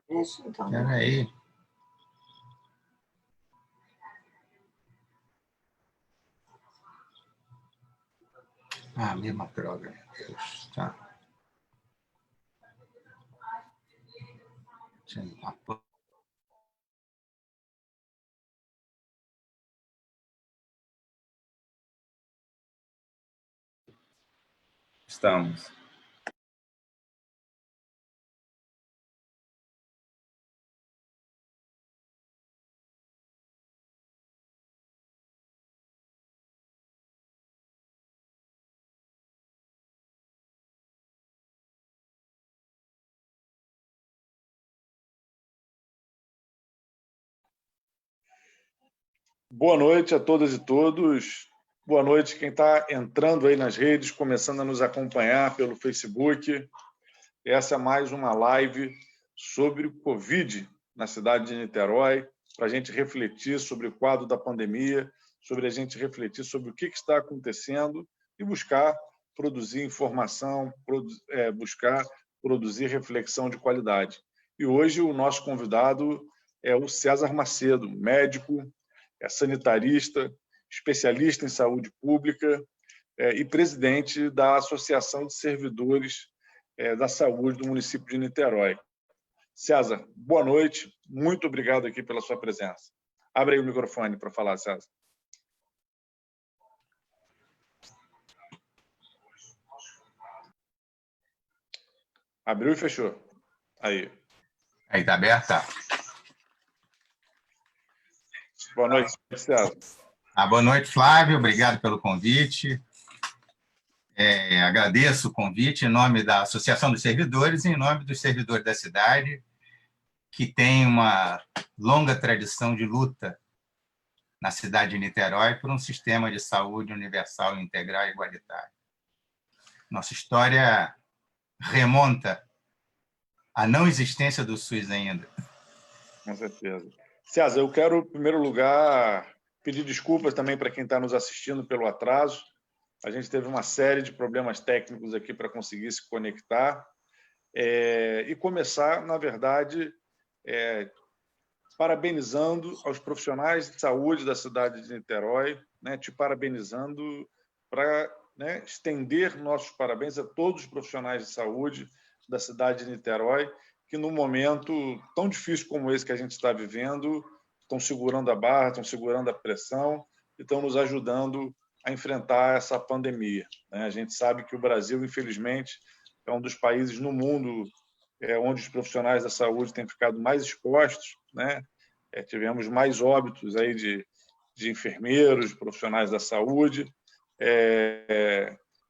Deixa, então. Espera aí. Mesma droga, meu Deus. Tá. Estamos. Boa noite a todas e todos. Boa noite quem está entrando aí nas redes, começando a nos acompanhar pelo Facebook. Essa é mais uma live sobre o Covid na cidade de Niterói, para a gente refletir sobre o quadro da pandemia, sobre a gente refletir sobre o que está acontecendo e buscar produzir informação, buscar produzir reflexão de qualidade. E hoje o nosso convidado é o César Macedo, médico, sanitarista, especialista em saúde pública e presidente da Associação de Servidores da Saúde do município de Niterói. César, boa noite. Muito obrigado aqui pela sua presença. Abre aí o microfone para falar, César. Abriu e fechou. Aí. Aí, está aberta? Boa noite, César. Boa noite, Flávio. Obrigado pelo convite. Agradeço o convite em nome da Associação dos Servidores e em nome dos servidores da cidade, que tem uma longa tradição de luta na cidade de Niterói por um sistema de saúde universal, integral e igualitário. Nossa história remonta à não existência do SUS ainda. Com certeza. César, eu quero, em primeiro lugar, pedir desculpas também para quem está nos assistindo pelo atraso. A gente teve uma série de problemas técnicos aqui para conseguir se conectar e começar, na verdade, parabenizando aos profissionais de saúde da cidade de Niterói, te parabenizando para estender nossos parabéns a todos os profissionais de saúde da cidade de Niterói, que num momento tão difícil como esse que a gente está vivendo, estão segurando a barra, estão segurando a pressão e estão nos ajudando a enfrentar essa pandemia. A gente sabe que o Brasil, infelizmente, é um dos países no mundo onde os profissionais da saúde têm ficado mais expostos. Tivemos mais óbitos aí de enfermeiros, profissionais da saúde,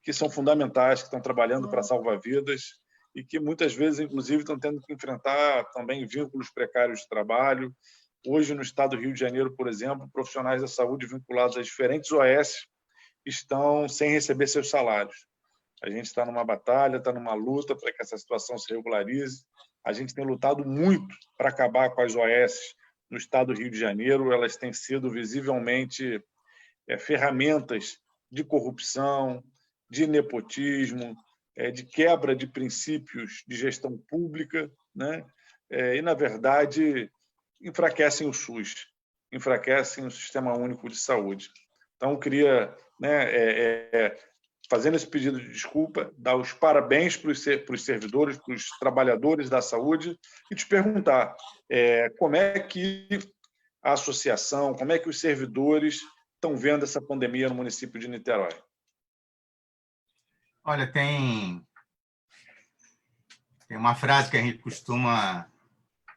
que são fundamentais, que estão trabalhando para salvar vidas e que muitas vezes, inclusive, estão tendo que enfrentar também vínculos precários de trabalho. Hoje, no estado do Rio de Janeiro, por exemplo, profissionais da saúde vinculados a diferentes OS estão sem receber seus salários. A gente está numa batalha, está numa luta para que essa situação se regularize. A gente tem lutado muito para acabar com as OS no estado do Rio de Janeiro. Elas têm sido visivelmente ferramentas de corrupção, de nepotismo, de quebra de princípios de gestão pública, e, na verdade, enfraquecem o SUS, enfraquecem o Sistema Único de Saúde. Então, eu queria, fazendo esse pedido de desculpa, dar os parabéns para os servidores, para os trabalhadores da saúde e te perguntar como é que a associação, como é que os servidores estão vendo essa pandemia no município de Niterói. Olha, tem uma frase que a gente costuma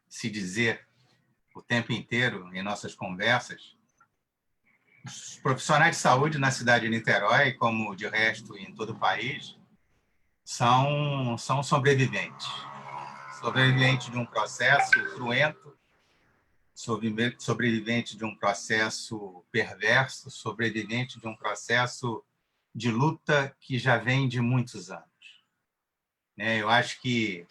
se dizer o tempo inteiro em nossas conversas. Os profissionais de saúde na cidade de Niterói, como de resto em todo o país, são sobreviventes. Sobreviventes de um processo cruento, sobrevivente de um processo perverso, sobrevivente de um processo de luta que já vem de muitos anos. Eu acho que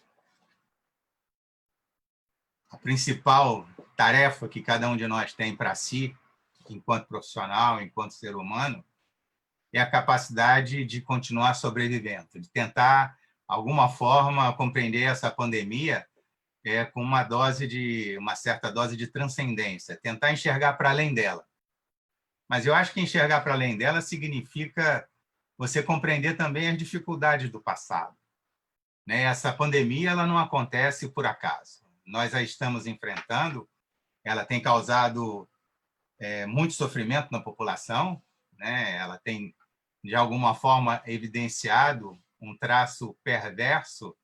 a principal tarefa que cada um de nós tem para si, enquanto profissional, enquanto ser humano, é a capacidade de continuar sobrevivendo, de tentar, de alguma forma, compreender essa pandemia com uma certa dose de transcendência, tentar enxergar para além dela. Mas eu acho que enxergar para além dela significa você compreender também as dificuldades do passado, né? Essa pandemia ela não acontece por acaso. Nós a estamos enfrentando, ela tem causado muito sofrimento na população, né? Ela tem, de alguma forma, evidenciado um traço perverso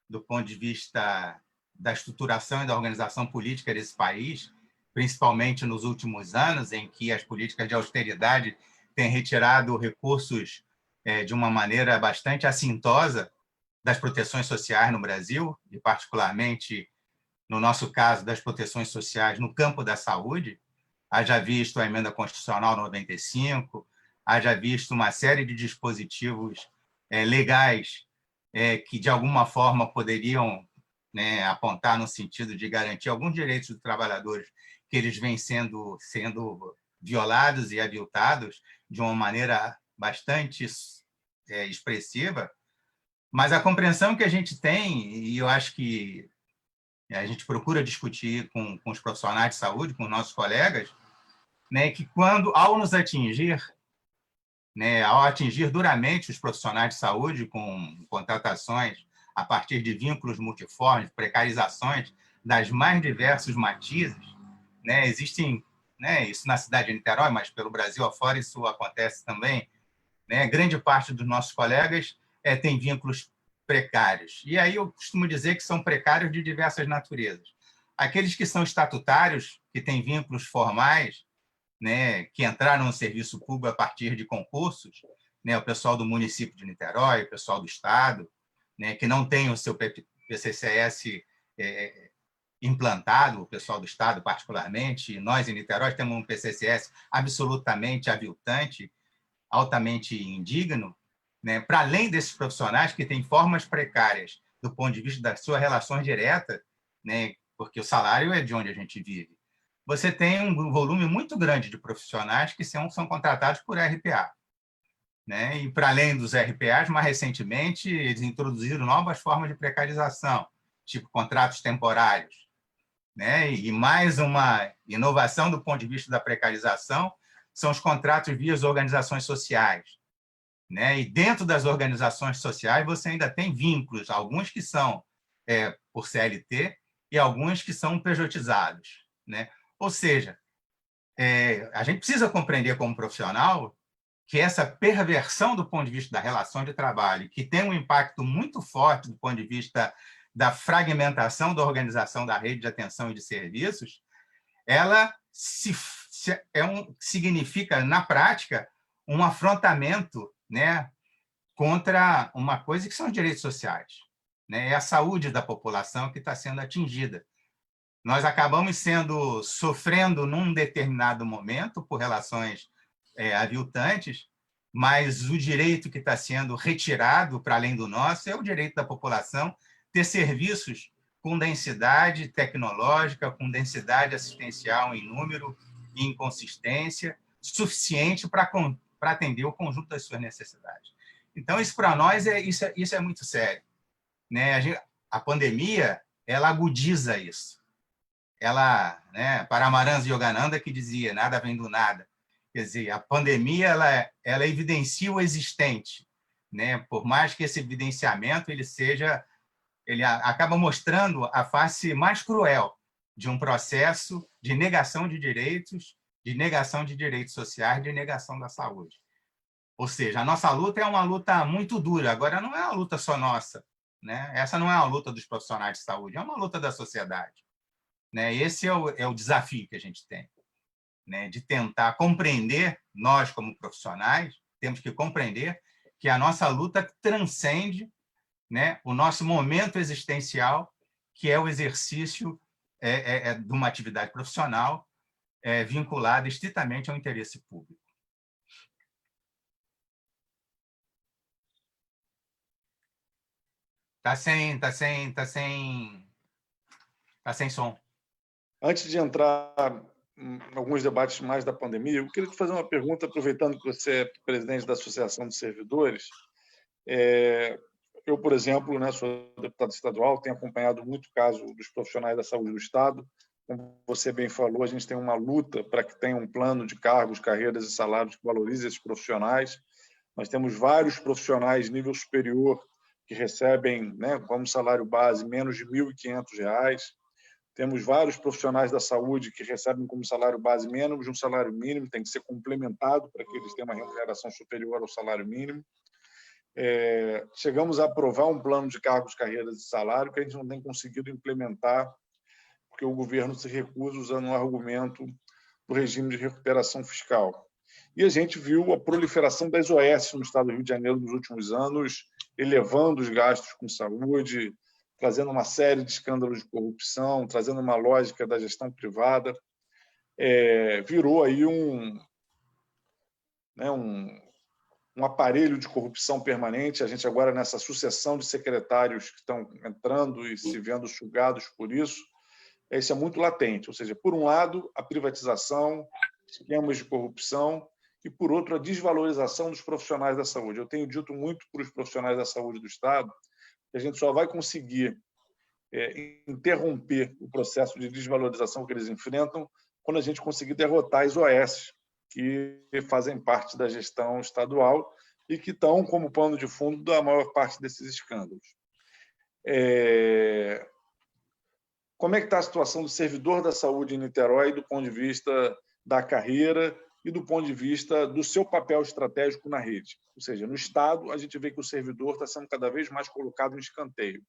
do ponto de vista da estruturação e da organização política desse país, principalmente nos últimos anos, em que as políticas de austeridade têm retirado recursos de uma maneira bastante assintosa das proteções sociais no Brasil, e particularmente, no nosso caso, das proteções sociais no campo da saúde. Haja visto a emenda constitucional 95, haja visto uma série de dispositivos legais que, de alguma forma, poderiam, né, apontar no sentido de garantir alguns direitos dos trabalhadores que eles vêm sendo violados e aviltados de uma maneira bastante expressiva. Mas a compreensão que a gente tem, e eu acho que a gente procura discutir com os profissionais de saúde, com os nossos colegas, né, que ao nos atingir, né, ao atingir duramente os profissionais de saúde com contratações a partir de vínculos multiformes, precarizações das mais diversos matizes, né, existem, né, isso na cidade de Niterói, mas pelo Brasil afora isso acontece também, né, grande parte dos nossos colegas tem vínculos precários. E aí eu costumo dizer que são precários de diversas naturezas. Aqueles que são estatutários, que têm vínculos formais, né, que entraram no serviço público a partir de concursos, né, o pessoal do município de Niterói, o pessoal do Estado, né, que não tem o seu PCCS implantado, o pessoal do Estado particularmente, nós em Niterói temos um PCCS absolutamente aviltante, altamente indigno, né, para além desses profissionais que têm formas precárias do ponto de vista das suas relações diretas, né, porque o salário é de onde a gente vive. Você tem um volume muito grande de profissionais que são contratados por RPA. Né? E, para além dos RPAs, mais recentemente, eles introduziram novas formas de precarização, tipo contratos temporários. Né? E mais uma inovação do ponto de vista da precarização são os contratos via organizações sociais. Né? E dentro das organizações sociais você ainda tem vínculos, alguns que são por CLT e alguns que são pejotizados. Né? Ou seja, a gente precisa compreender como profissional que essa perversão do ponto de vista da relação de trabalho, que tem um impacto muito forte do ponto de vista da fragmentação da organização da rede de atenção e de serviços, ela significa, na prática, um afrontamento, né, contra uma coisa que são os direitos sociais. Né? É a saúde da população que está sendo atingida. Nós acabamos sofrendo num determinado momento por relações aviltantes, mas o direito que está sendo retirado para além do nosso é o direito da população ter serviços com densidade tecnológica, com densidade assistencial em número e em consistência, suficiente para atender o conjunto das suas necessidades. Então, isso para nós isso é muito sério. Né? A pandemia ela agudiza isso. Ela, né, Paramahansa Yogananda que dizia, nada vem do nada. Quer dizer, a pandemia ela evidencia o existente, né? Por mais que esse evidenciamento ele acaba mostrando a face mais cruel de um processo de negação de direitos sociais, de negação da saúde. Ou seja, a nossa luta é uma luta muito dura. Agora, não é uma luta só nossa. Né? Essa não é uma luta dos profissionais de saúde, é uma luta da sociedade. Né? Esse é o desafio que a gente tem. Né? De tentar compreender, nós como profissionais, temos que compreender que a nossa luta transcende, né, o nosso momento existencial, que é o exercício de uma atividade profissional vinculada estritamente ao interesse público. Tá sem som. Antes de entrar em alguns debates mais da pandemia, eu queria te fazer uma pergunta, aproveitando que você é presidente da Associação dos Servidores. Eu, por exemplo, né, sou deputado estadual, tenho acompanhado muito o caso dos profissionais da saúde do Estado. Como você bem falou, a gente tem uma luta para que tenha um plano de cargos, carreiras e salários que valorize esses profissionais. Nós temos vários profissionais de nível superior que recebem, né, como salário base, menos de R$ 1.500. Temos vários profissionais da saúde que recebem como salário base menos de um salário mínimo, tem que ser complementado para que eles tenham uma remuneração superior ao salário mínimo. Chegamos a aprovar um plano de cargos, carreiras e salário que a gente não tem conseguido implementar, porque o governo se recusa usando um argumento do regime de recuperação fiscal. E a gente viu a proliferação das OS no estado do Rio de Janeiro nos últimos anos, elevando os gastos com saúde, trazendo uma série de escândalos de corrupção, trazendo uma lógica da gestão privada. Virou aí um aparelho de corrupção permanente. A gente agora, nessa sucessão de secretários que estão entrando e se vendo sugados por isso, isso é muito latente. Ou seja, por um lado, a privatização, esquemas de corrupção, e, por outro, a desvalorização dos profissionais da saúde. Eu tenho dito muito para os profissionais da saúde do Estado que a gente só vai conseguir interromper o processo de desvalorização que eles enfrentam quando a gente conseguir derrotar as OS, que fazem parte da gestão estadual e que estão como pano de fundo da maior parte desses escândalos. Como é que está a situação do servidor da saúde em Niterói do ponto de vista da carreira e do ponto de vista do seu papel estratégico na rede? Ou seja, no Estado, a gente vê que o servidor está sendo cada vez mais colocado em escanteio.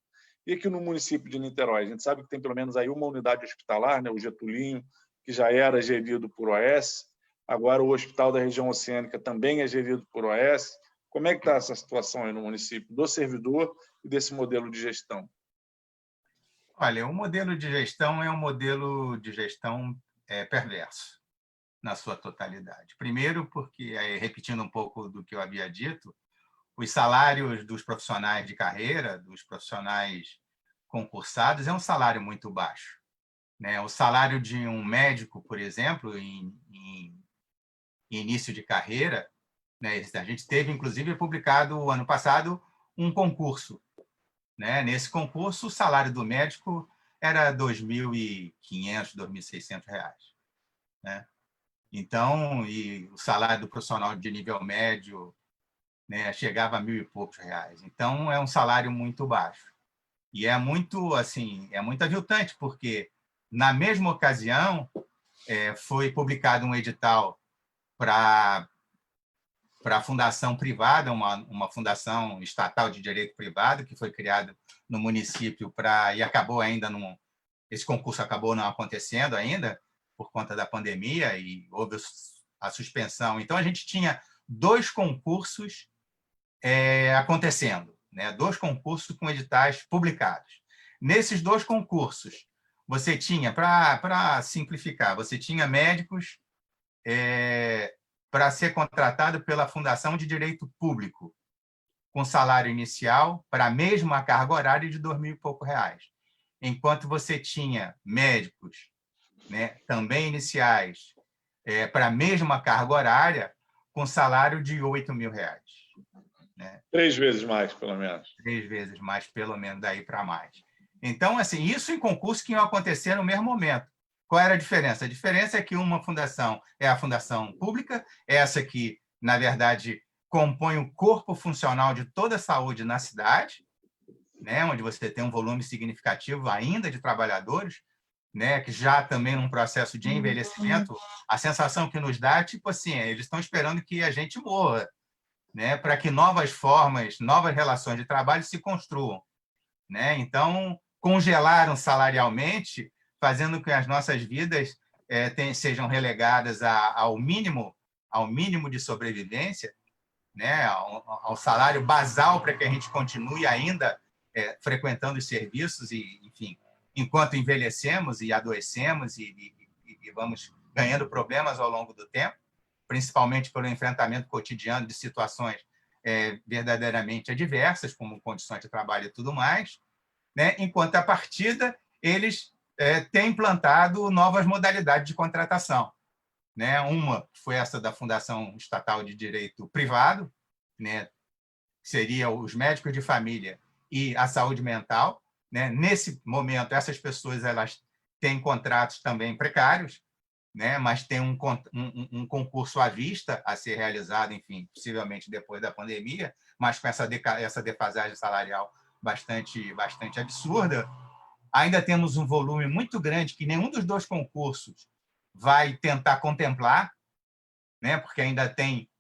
E aqui no município de Niterói, a gente sabe que tem pelo menos aí uma unidade hospitalar, né, o Getulinho, que já era gerido por OS, agora o Hospital da Região Oceânica também é gerido por OS. Como é que está essa situação aí no município, do servidor e desse modelo de gestão? Olha, o modelo de gestão é um modelo de gestão perverso, na sua totalidade. Primeiro, porque, repetindo um pouco do que eu havia dito, os salários dos profissionais de carreira, dos profissionais concursados, é um salário muito baixo, né? O salário de um médico, por exemplo, em início de carreira, né? A gente teve, inclusive, publicado, ano passado, um concurso, né? Nesse concurso, o salário do médico era R$ 2.500, R$ 2.600, né? Então, e o salário do profissional de nível médio, né, chegava a R$ 1.000 e poucos. Então, é um salário muito baixo. E é muito, assim, é muito aviltante, porque, na mesma ocasião, foi publicado um edital para a fundação privada, uma fundação estatal de direito privado, que foi criada no município e acabou ainda esse concurso acabou não acontecendo ainda, por conta da pandemia, e houve a suspensão. Então, a gente tinha 2 concursos acontecendo, né? 2 concursos com editais publicados. Nesses 2 concursos, você tinha, para simplificar, você tinha médicos para ser contratado pela Fundação de Direito Público, com salário inicial para a mesma carga horária de R$ 2.000 e poucos. Enquanto você tinha médicos, né, também iniciais, para a mesma carga horária, com salário de R$ 8.000. Né? 3 vezes mais, pelo menos. 3 vezes mais, pelo menos, daí para mais. Então, assim, isso em concursos que iam acontecer no mesmo momento. Qual era a diferença? A diferença é que uma fundação é a fundação pública, essa que, na verdade, compõe o corpo funcional de toda a saúde na cidade, né, onde você tem um volume significativo ainda de trabalhadores, né, que já também num processo de envelhecimento, a sensação que nos dá é tipo assim, eles estão esperando que a gente morra, né, para que novas formas, novas relações de trabalho se construam, né? Então, congelaram salarialmente, fazendo com que as nossas vidas sejam relegadas ao mínimo de sobrevivência, né, ao salário basal para que a gente continue ainda frequentando os serviços e, enfim, enquanto envelhecemos e adoecemos e vamos ganhando problemas ao longo do tempo, principalmente pelo enfrentamento cotidiano de situações verdadeiramente adversas, como condições de trabalho e tudo mais, né? Enquanto, a partida, eles têm implantado novas modalidades de contratação. Né? Uma foi essa da Fundação Estatal de Direito Privado, né? Que seria os médicos de família e a saúde mental, né? Nesse momento, essas pessoas elas têm contratos também precários, né? Mas tem um concurso à vista a ser realizado, enfim, possivelmente depois da pandemia, mas com essa defasagem salarial bastante absurda. Ainda temos um volume muito grande que nenhum dos dois concursos vai tentar contemplar, né? Porque ainda tem,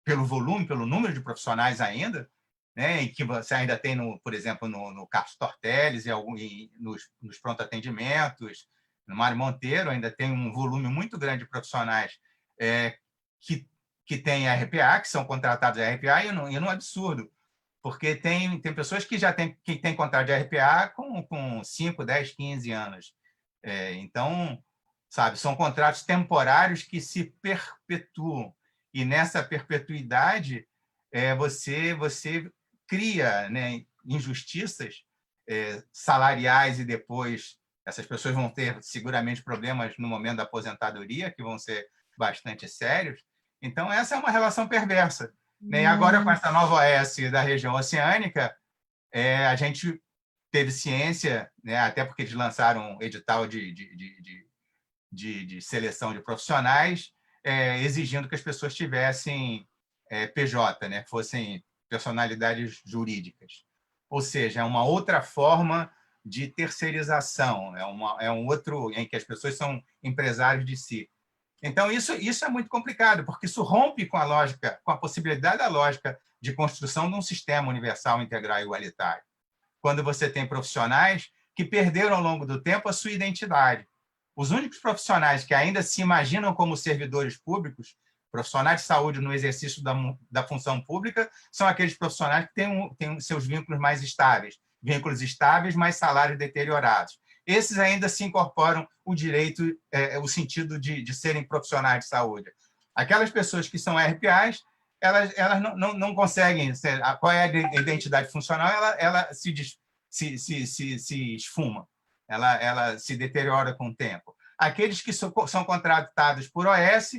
pelo volume, pelo número de profissionais ainda, né? E que você ainda tem, por exemplo, no Carlos Teles e nos pronto-atendimentos, no Mário Monteiro, ainda tem um volume muito grande de profissionais que têm RPA, que são contratados de RPA, e não é absurdo, porque tem pessoas que já têm contrato de RPA com 5, 10, 15 anos. Então, sabe, são contratos temporários que se perpetuam. E nessa perpetuidade, você cria, né, injustiças salariais, e depois essas pessoas vão ter seguramente problemas no momento da aposentadoria, que vão ser bastante sérios. Então, essa é uma relação perversa. E agora, com essa nova OS da região oceânica, a gente teve ciência, né, até porque eles lançaram um edital de seleção de profissionais, exigindo que as pessoas tivessem PJ, né, fossem personalidades jurídicas. Ou seja, é uma outra forma de terceirização, é um outro em que as pessoas são empresários de si. Então, isso é muito complicado, porque isso rompe com a lógica, com a possibilidade da lógica de construção de um sistema universal, integral e igualitário. Quando você tem profissionais que perderam ao longo do tempo a sua identidade. Os únicos profissionais que ainda se imaginam como servidores públicos, profissionais de saúde no exercício da função pública, são aqueles profissionais que têm seus vínculos mais estáveis, mas salários deteriorados. Esses ainda se incorporam o direito, o sentido de serem profissionais de saúde. Aquelas pessoas que são RPAs, elas não conseguem ser, qual é a identidade funcional, ela se esfuma, ela se deteriora com o tempo. Aqueles que são contratados por OS,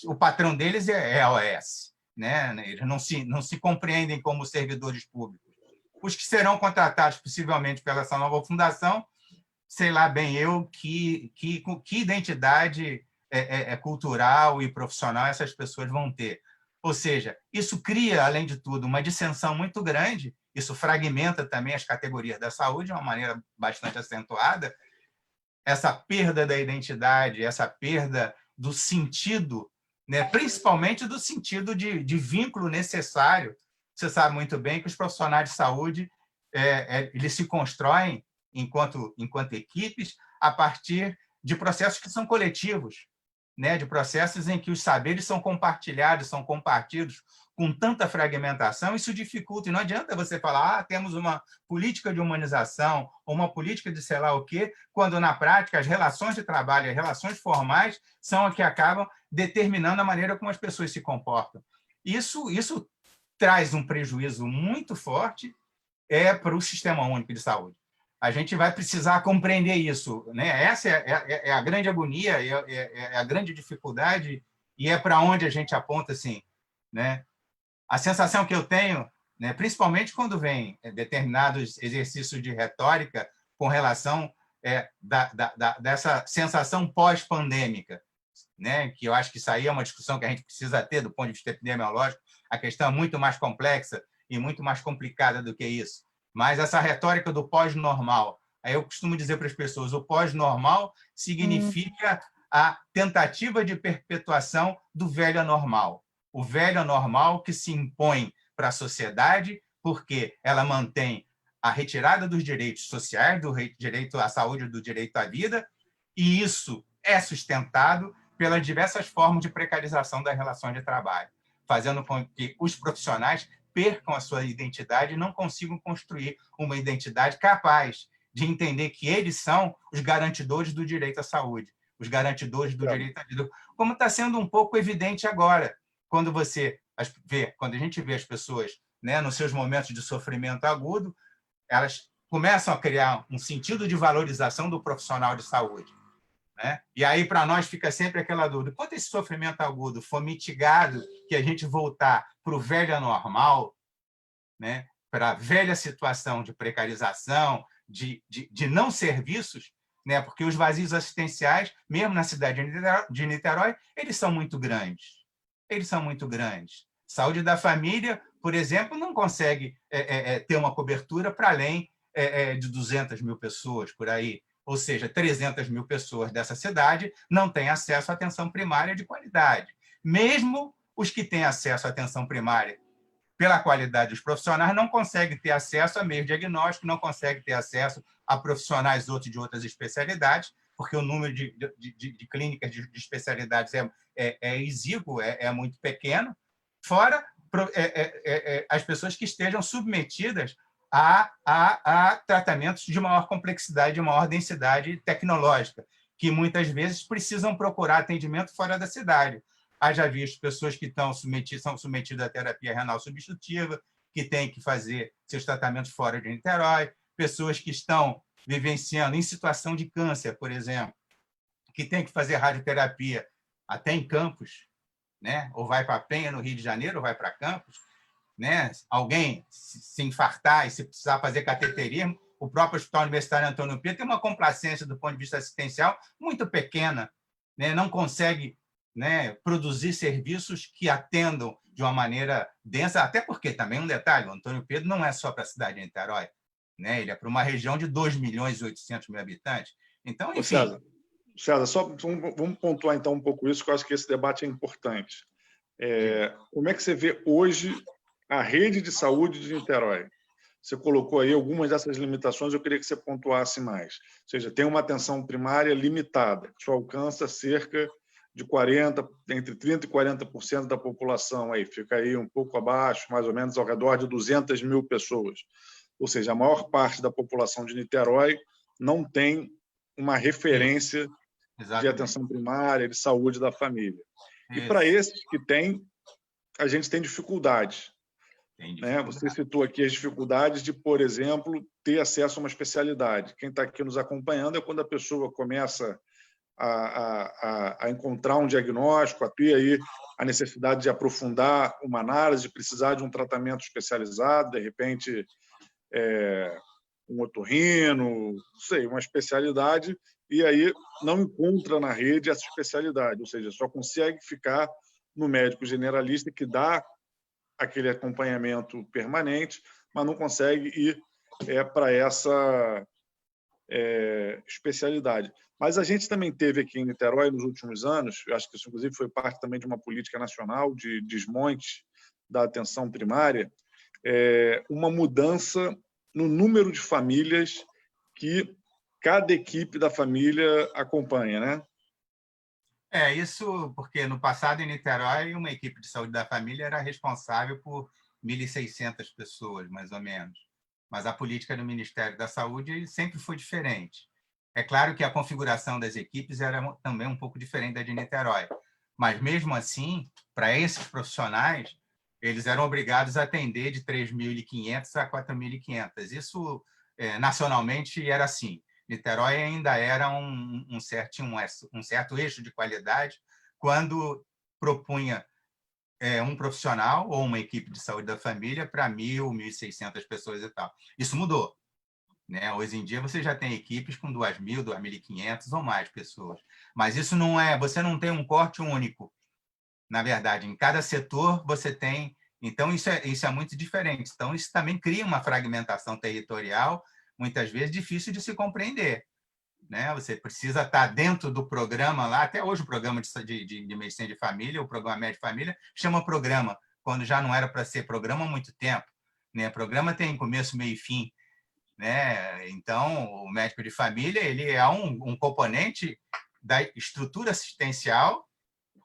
o patrão deles é a OS, né? Eles não se compreendem como servidores públicos. Os que serão contratados possivelmente pela essa nova fundação, sei lá bem eu que identidade cultural e profissional essas pessoas vão ter. Ou seja, isso cria, além de tudo, uma dissensão muito grande, isso fragmenta também as categorias da saúde de uma maneira bastante acentuada, essa perda da identidade, essa perda do sentido, né? Principalmente do sentido de vínculo necessário. Você sabe muito bem que os profissionais de saúde eles se constroem enquanto equipes a partir de processos que são coletivos, né? De processos em que os saberes são compartilhados, são compartidos. Com tanta fragmentação, isso dificulta. E não adianta você falar, temos uma política de humanização, ou uma política de sei lá o quê, quando, na prática, as relações de trabalho, as relações formais, são as que acabam determinando a maneira como as pessoas se comportam. Isso traz um prejuízo muito forte para o Sistema Único de Saúde. A gente vai precisar compreender isso, né? Essa é a grande agonia, é a grande dificuldade, e é para onde a gente aponta, assim, né? A sensação que eu tenho, né, principalmente quando vem determinados exercícios de retórica com relação dessa sensação pós-pandêmica, né, que eu acho que isso aí é uma discussão que a gente precisa ter do ponto de vista epidemiológico, a questão é muito mais complexa e muito mais complicada do que isso. Mas essa retórica do pós-normal, aí eu costumo dizer para as pessoas, o pós-normal significa a tentativa de perpetuação do velho anormal. O velho anormal que se impõe para a sociedade porque ela mantém a retirada dos direitos sociais, do direito à saúde, do direito à vida, e isso é sustentado pelas diversas formas de precarização das relações de trabalho, fazendo com que os profissionais percam a sua identidade e não consigam construir uma identidade capaz de entender que eles são os garantidores do direito à saúde, os garantidores do direito à vida, como está sendo um pouco evidente agora, quando a gente vê as pessoas, né, nos seus momentos de sofrimento agudo, elas começam a criar um sentido de valorização do profissional de saúde, né? E aí, para nós, fica sempre aquela dúvida: quando esse sofrimento agudo for mitigado, que a gente voltar para o velho anormal, né, para a velha situação de precarização, de não serviços, né? Porque os vazios assistenciais, mesmo na cidade de Niterói, eles são muito grandes. Eles são muito grandes. Saúde da família, por exemplo, não consegue ter uma cobertura para além de 200 mil pessoas por aí. Ou seja, 300 mil pessoas dessa cidade não têm acesso à atenção primária de qualidade. Mesmo os que têm acesso à atenção primária pela qualidade dos profissionais, não conseguem ter acesso a meio diagnóstico, não conseguem ter acesso a profissionais outros de outras especialidades, porque o número de clínicas de especialidades é exíguo, é muito pequeno, fora as pessoas que estejam submetidas a tratamentos de maior complexidade, de maior densidade tecnológica, que muitas vezes precisam procurar atendimento fora da cidade. Haja visto pessoas que são submetidas à terapia renal substitutiva, que têm que fazer seus tratamentos fora de Niterói, pessoas que estão vivenciando em situação de câncer, por exemplo, que têm que fazer radioterapia até em Campos, né? Ou vai para a Penha, no Rio de Janeiro, ou vai para Campos, né? Alguém se infartar e se precisar fazer cateterismo, o próprio Hospital Universitário Antônio Pedro tem uma complacência do ponto de vista assistencial muito pequena, né? Não consegue, né, produzir serviços que atendam de uma maneira densa, até porque, também um detalhe, o Antônio Pedro não é só para a cidade de Niterói, né? Ele é para uma região de 2.800.000 habitantes. Então, enfim... César, só vamos pontuar então um pouco isso, que eu acho que esse debate é importante. Como é que você vê hoje a rede de saúde de Niterói? Você colocou aí algumas dessas limitações, eu queria que você pontuasse mais. Ou seja, tem uma atenção primária limitada, que só alcança cerca de entre 30% e 40% da população, aí, fica aí um pouco abaixo, mais ou menos ao redor de 200 mil pessoas. Ou seja, a maior parte da população de Niterói não tem uma referência de atenção primária, de saúde da família. E para esses que têm, a gente tem dificuldades. Né? Você citou aqui as dificuldades de, por exemplo, ter acesso a uma especialidade. Quem está aqui nos acompanhando é quando a pessoa começa a encontrar um diagnóstico, a ter aí a necessidade de aprofundar uma análise, de precisar de um tratamento especializado, de repente um otorrino, não sei, uma especialidade, e aí não encontra na rede essa especialidade, ou seja, só consegue ficar no médico generalista que dá aquele acompanhamento permanente, mas não consegue ir para essa especialidade. Mas a gente também teve aqui em Niterói, nos últimos anos, eu acho que isso, inclusive, foi parte também de uma política nacional de desmonte da atenção primária, uma mudança no número de famílias que cada equipe da família acompanha, né? Isso porque no passado em Niterói uma equipe de saúde da família era responsável por 1.600 pessoas, mais ou menos. Mas a política do Ministério da Saúde sempre foi diferente. É claro que a configuração das equipes era também um pouco diferente da de Niterói, mas mesmo assim, para esses profissionais, eles eram obrigados a atender de 3.500 a 4.500. Isso nacionalmente era assim. Niterói ainda era um certo eixo de qualidade quando propunha um profissional ou uma equipe de saúde da família para 1.600 pessoas e tal. Isso mudou, né? Hoje em dia você já tem equipes com 2.000, 2.500 ou mais pessoas. Mas isso não você não tem um corte único. Na verdade, em cada setor você tem... Então, isso é muito diferente. Então, isso também cria uma fragmentação territorial, muitas vezes difícil de se compreender, né? Você precisa estar dentro do programa lá, até hoje o programa de medicina de família, o programa médico de família, chama programa, quando já não era para ser programa há muito tempo, né? Programa tem começo, meio e fim, né? Então, o médico de família ele é um componente da estrutura assistencial,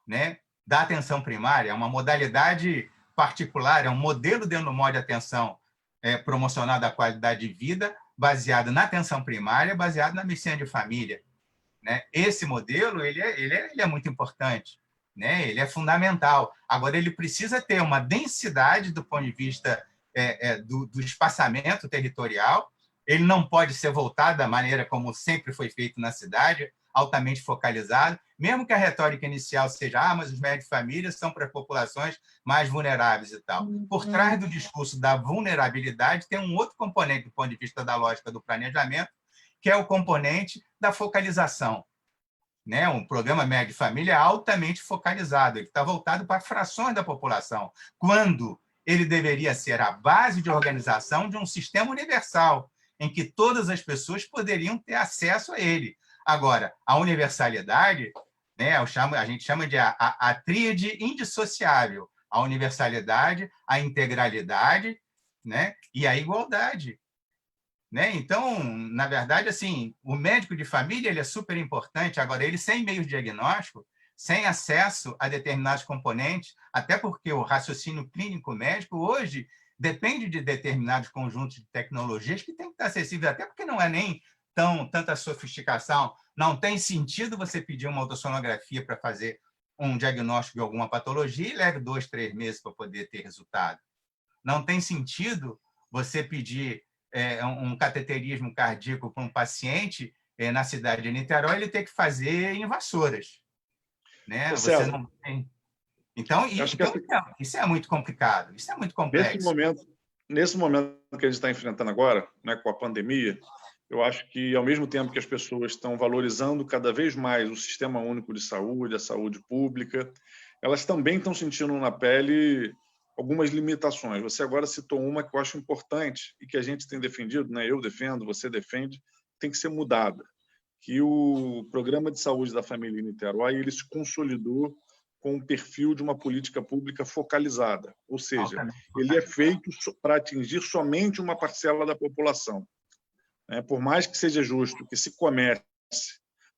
né? Da atenção primária, é uma modalidade particular, é um modelo dentro do modo de atenção promocional da qualidade de vida, baseado na atenção primária, baseado na medicina de família, né? Esse modelo ele é muito importante, né? Ele é fundamental. Agora, ele precisa ter uma densidade do ponto de vista do espaçamento territorial, ele não pode ser voltado da maneira como sempre foi feito na cidade, altamente focalizado, mesmo que a retórica inicial seja mas os médicos de família são para as populações mais vulneráveis e tal. Por trás do discurso da vulnerabilidade tem um outro componente do ponto de vista da lógica do planejamento, que é o componente da focalização. Né? Um programa médio de família é altamente focalizado, ele está voltado para frações da população, quando ele deveria ser a base de organização de um sistema universal, em que todas as pessoas poderiam ter acesso a ele. Agora, a universalidade, né, a gente chama de a tríade indissociável, a universalidade, a integralidade, né, e a igualdade. Né? Então, na verdade, assim, o médico de família ele é super importante. Agora, ele sem meio de diagnóstico, sem acesso a determinados componentes, até porque o raciocínio clínico médico hoje depende de determinados conjuntos de tecnologias que tem que estar acessível, até porque não é nem tanta sofisticação. Não tem sentido você pedir uma ultrassonografia para fazer um diagnóstico de alguma patologia e leve 2, 3 meses para poder ter resultado. Não tem sentido você pedir um cateterismo cardíaco para um paciente na cidade de Niterói, ele tem que fazer em Vassouras. Né? Você não tem. Então, isso é muito complicado, isso é muito complexo. Nesse momento que a gente está enfrentando agora, né, com a pandemia, eu acho que, ao mesmo tempo que as pessoas estão valorizando cada vez mais o Sistema Único de Saúde, a saúde pública, elas também estão sentindo na pele algumas limitações. Você agora citou uma que eu acho importante e que a gente tem defendido, né? Eu defendo, você defende, tem que ser mudada. Que o Programa de Saúde da Família em Niterói ele se consolidou com o perfil de uma política pública focalizada, ou seja, ele é feito para atingir somente uma parcela da população. Por mais que seja justo que se comece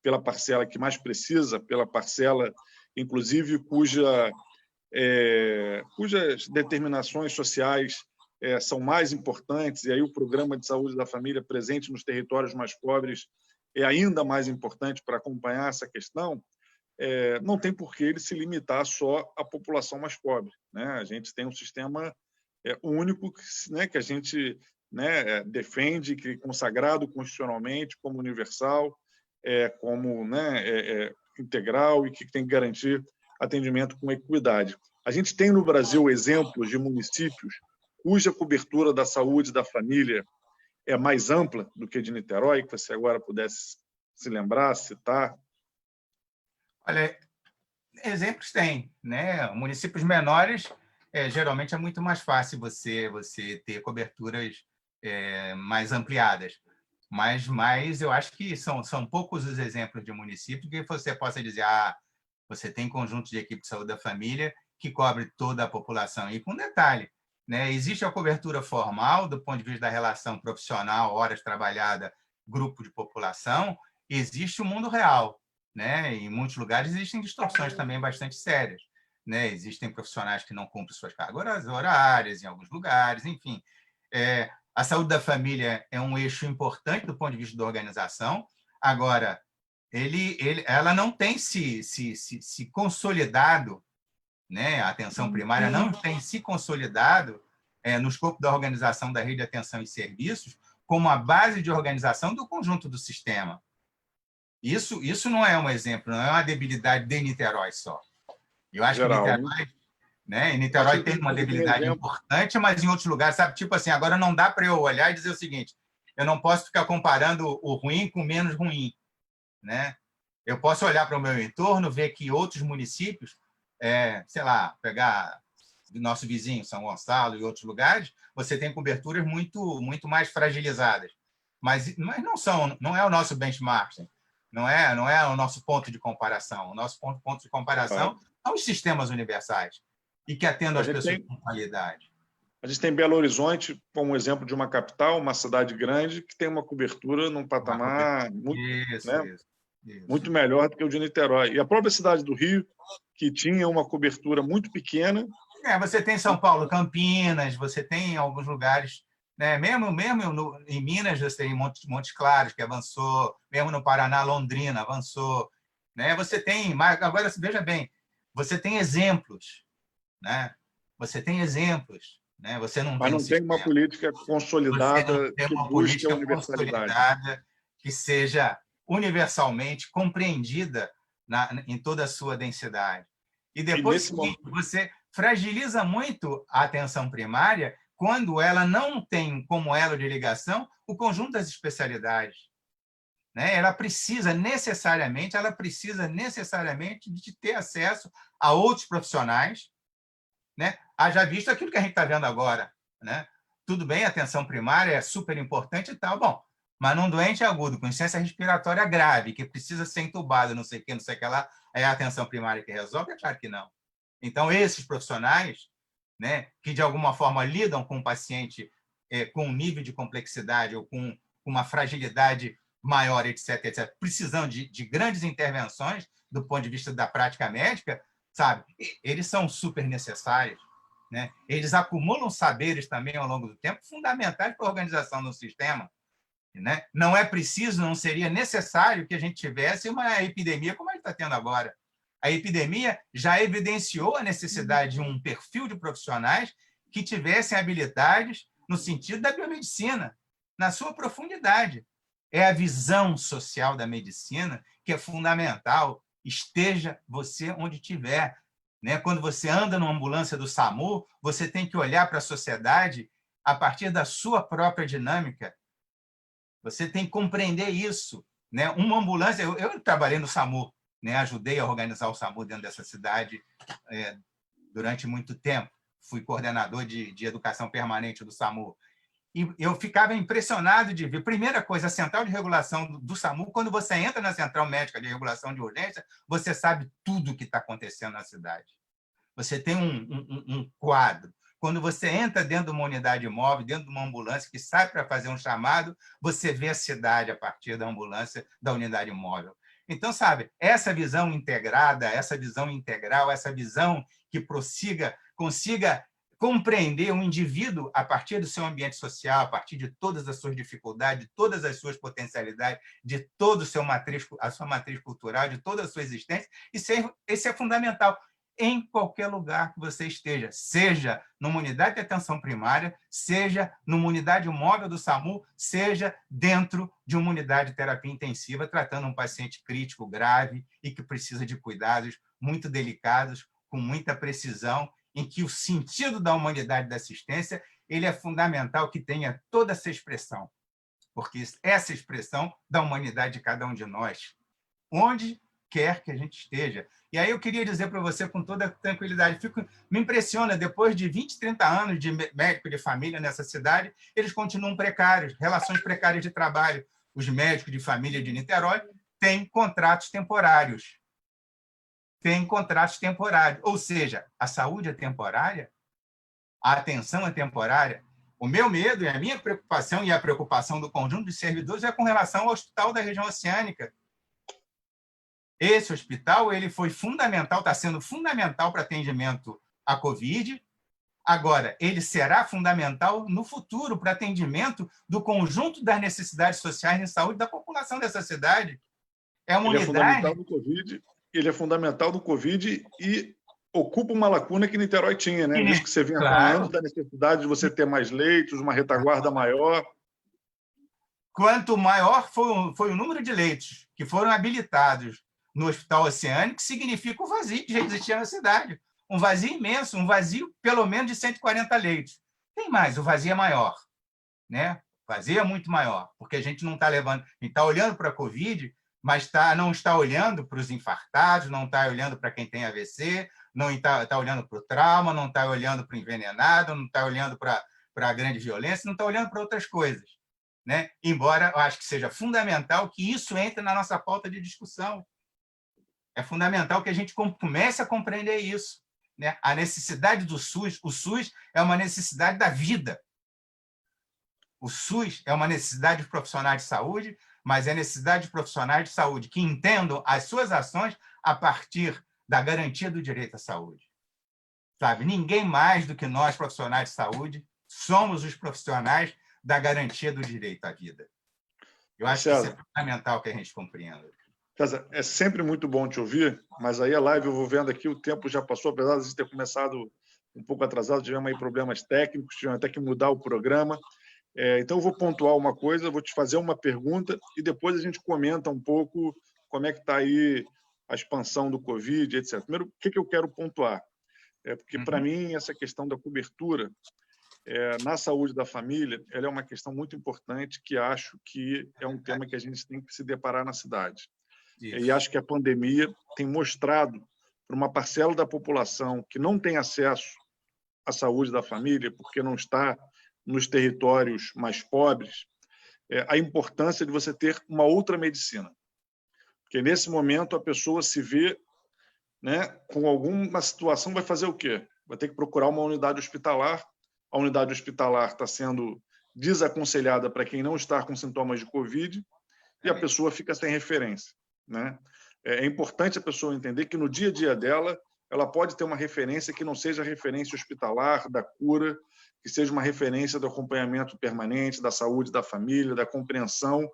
pela parcela que mais precisa, pela parcela, inclusive, cujas determinações sociais são mais importantes, e aí o Programa de Saúde da Família presente nos territórios mais pobres é ainda mais importante para acompanhar essa questão, não tem por que ele se limitar só à população mais pobre. Né? A gente tem um sistema único que a gente defende, que é consagrado constitucionalmente como universal, como integral e que tem que garantir atendimento com equidade. A gente tem no Brasil exemplos de municípios cuja cobertura da saúde da família é mais ampla do que de Niterói, que você agora pudesse se lembrar, citar. Olha, exemplos tem, né? Municípios menores, geralmente é muito mais fácil você ter coberturas mais ampliadas. Mas eu acho que são poucos os exemplos de municípios que você possa dizer você tem conjunto de equipe de saúde da família que cobre toda a população. E com detalhe, né? Existe a cobertura formal do ponto de vista da relação profissional, horas trabalhadas, grupo de população, existe o mundo real. Né? Em muitos lugares existem distorções também bastante sérias. Né? Existem profissionais que não cumprem suas cargas horárias em alguns lugares, enfim. A saúde da família é um eixo importante do ponto de vista da organização. Agora, ela não tem se consolidado, né? A atenção primária não tem se consolidado no escopo da organização da rede de atenção e serviços como a base de organização do conjunto do sistema. Isso não é um exemplo, não é uma debilidade de Niterói só. Eu acho que Niterói tem uma debilidade importante, mas em outros lugares, sabe, tipo assim, agora não dá para eu olhar e dizer o seguinte, eu não posso ficar comparando o ruim com o menos ruim. Né? Eu posso olhar para o meu entorno, ver que outros municípios, sei lá, pegar o nosso vizinho, São Gonçalo e outros lugares, você tem coberturas muito mais fragilizadas. Mas não é o nosso benchmark, não é o nosso ponto de comparação. O nosso ponto de comparação são os sistemas universais e que atendam as pessoas com qualidade. A gente tem Belo Horizonte como exemplo de uma capital, uma cidade grande, que tem uma cobertura num patamar muito melhor do que o de Niterói. E a própria cidade do Rio, que tinha uma cobertura muito pequena. Você tem São Paulo, Campinas, você tem alguns lugares, né? Mesmo em Minas, você tem Montes Claros, que avançou, mesmo no Paraná, Londrina avançou. Né? Você tem, mas agora veja bem, você tem exemplos. Né? Você tem exemplos. Né? Você não mas não tem uma política consolidada que busque a universalidade. Que seja universalmente compreendida em toda a sua densidade. E depois você fragiliza muito a atenção primária quando ela não tem como elo de ligação o conjunto das especialidades. Né? Ela precisa necessariamente de ter acesso a outros profissionais, né? Haja visto aquilo que a gente está vendo agora. Né? Tudo bem, a atenção primária é super importante e tal, bom, mas num doente agudo com insuficiência respiratória grave, que precisa ser entubado, não sei o que lá, é a atenção primária que resolve? É claro que não. Então, esses profissionais, né, que de alguma forma lidam com o paciente com um nível de complexidade ou com uma fragilidade maior, etc., precisando de grandes intervenções do ponto de vista da prática médica, sabe? Eles são super necessários. Né? Eles acumulam saberes também ao longo do tempo fundamentais para a organização do sistema. Né? Não é preciso, não seria necessário que a gente tivesse uma epidemia como a gente está tendo agora. A epidemia já evidenciou a necessidade de um perfil de profissionais que tivessem habilidades no sentido da biomedicina, na sua profundidade. É a visão social da medicina que é fundamental. Esteja você onde estiver. Né? Quando você anda numa ambulância do SAMU, você tem que olhar para a sociedade a partir da sua própria dinâmica. Você tem que compreender isso. Né? Uma ambulância... Eu trabalhei no SAMU, né? Ajudei a organizar o SAMU dentro dessa cidade durante muito tempo. Fui coordenador de educação permanente do SAMU. E eu ficava impressionado de ver, primeira coisa, a central de regulação do SAMU, quando você entra na central médica de regulação de urgência, você sabe tudo o que está acontecendo na cidade. Você tem um quadro. Quando você entra dentro de uma unidade móvel, dentro de uma ambulância que sai para fazer um chamado, você vê a cidade a partir da ambulância, da unidade móvel. Então, sabe, essa visão integrada, essa visão integral, essa visão que consiga compreender um indivíduo a partir do seu ambiente social, a partir de todas as suas dificuldades, de todas as suas potencialidades, de todo a sua matriz cultural, de toda a sua existência, esse é fundamental em qualquer lugar que você esteja, seja numa unidade de atenção primária, seja numa unidade móvel do SAMU, seja dentro de uma unidade de terapia intensiva, tratando um paciente crítico, grave e que precisa de cuidados muito delicados, com muita precisão, em que o sentido da humanidade da assistência ele é fundamental que tenha toda essa expressão, porque essa expressão da humanidade de cada um de nós, onde quer que a gente esteja. E aí eu queria dizer para você com toda tranquilidade, me impressiona, depois de 20, 30 anos de médico de família nessa cidade, eles continuam precários, relações precárias de trabalho. Os médicos de família de Niterói têm contratos temporários. Ou seja, a saúde é temporária, a atenção é temporária. O meu medo e a minha preocupação e a preocupação do conjunto de servidores é com relação ao hospital da região oceânica. Esse hospital ele foi fundamental, está sendo fundamental para atendimento à Covid. Agora, ele será fundamental no futuro para atendimento do conjunto das necessidades sociais de saúde da população dessa cidade. É uma unidade... Ele é fundamental do Covid e ocupa uma lacuna que Niterói tinha, né? Isso que você vinha falando da necessidade de você ter mais leitos, uma retaguarda maior. Quanto maior foi o número de leitos que foram habilitados no Hospital Oceânico, significa o vazio que já existia na cidade. Um vazio imenso, um vazio pelo menos de 140 leitos. Tem mais, o vazio é maior. Né? O vazio é muito maior, porque a gente não está levando... A gente está olhando para a Covid, mas não está olhando para os infartados, não está olhando para quem tem AVC, não está olhando para o trauma, não está olhando para o envenenado, não está olhando para a grande violência, não está olhando para outras coisas. Né? Embora eu acho que seja fundamental que isso entre na nossa pauta de discussão. É fundamental que a gente comece a compreender isso. Né? A necessidade do SUS, o SUS é uma necessidade da vida. O SUS é uma necessidade de profissionais de saúde, mas é necessidade de profissionais de saúde que entendam as suas ações a partir da garantia do direito à saúde. Sabe? Ninguém mais do que nós, profissionais de saúde, somos os profissionais da garantia do direito à vida. Eu acho que isso é fundamental que a gente compreenda. César, é sempre muito bom te ouvir, mas aí a live eu vou vendo aqui, o tempo já passou, apesar de ter começado um pouco atrasado, tivemos aí problemas técnicos, tivemos até que mudar o programa. Então, eu vou pontuar uma coisa, vou te fazer uma pergunta e depois a gente comenta um pouco como é que está aí a expansão do Covid, etc. Primeiro, o que eu quero pontuar? Porque, para mim, essa questão da cobertura na saúde da família, ela é uma questão muito importante que acho que é um tema que a gente tem que se deparar na cidade. E acho que a pandemia tem mostrado para uma parcela da população que não tem acesso à saúde da família, porque não está nos territórios mais pobres, a importância de você ter uma outra medicina. Porque, nesse momento, a pessoa se vê, né, com alguma situação, vai fazer o quê? Vai ter que procurar uma unidade hospitalar. A unidade hospitalar está sendo desaconselhada para quem não está com sintomas de Covid e a pessoa fica sem referência, né? É importante a pessoa entender que no dia a dia dela, ela pode ter uma referência que não seja referência hospitalar, da cura, que seja uma referência do acompanhamento permanente, da saúde da família, da compreensão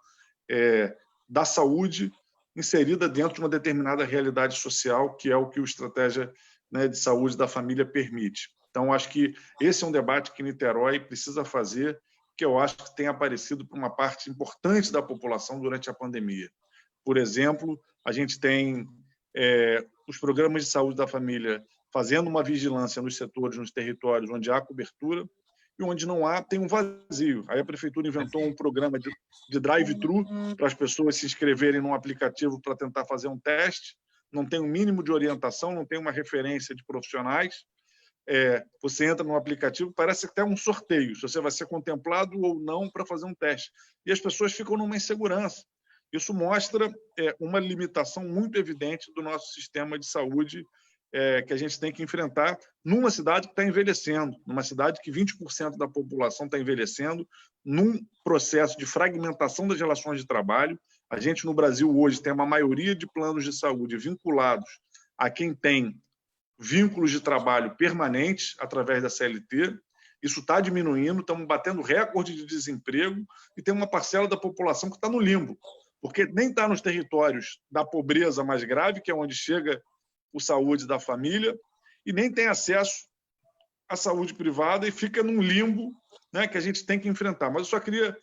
da saúde inserida dentro de uma determinada realidade social, que é o que o Estratégia, né, de Saúde da Família permite. Então, acho que esse é um debate que Niterói precisa fazer, que eu acho que tem aparecido para uma parte importante da população durante a pandemia. Por exemplo, a gente tem os programas de saúde da família fazendo uma vigilância nos setores, nos territórios onde há cobertura, e onde não há, tem um vazio. Aí a prefeitura inventou um programa de drive-thru para as pessoas se inscreverem num aplicativo para tentar fazer um teste, não tem um mínimo de orientação, não tem uma referência de profissionais. Você entra no aplicativo, parece até um sorteio, se você vai ser contemplado ou não para fazer um teste. E as pessoas ficam numa insegurança. Isso mostra uma limitação muito evidente do nosso sistema de saúde que a gente tem que enfrentar numa cidade que está envelhecendo, numa cidade que 20% da população está envelhecendo, num processo de fragmentação das relações de trabalho. A gente, no Brasil, hoje, tem uma maioria de planos de saúde vinculados a quem tem vínculos de trabalho permanentes através da CLT. Isso está diminuindo, estamos batendo recorde de desemprego e tem uma parcela da população que está no limbo, porque nem está nos territórios da pobreza mais grave, que é onde chega o saúde da família, e nem tem acesso à saúde privada e fica num limbo, né, que a gente tem que enfrentar. Mas eu só queria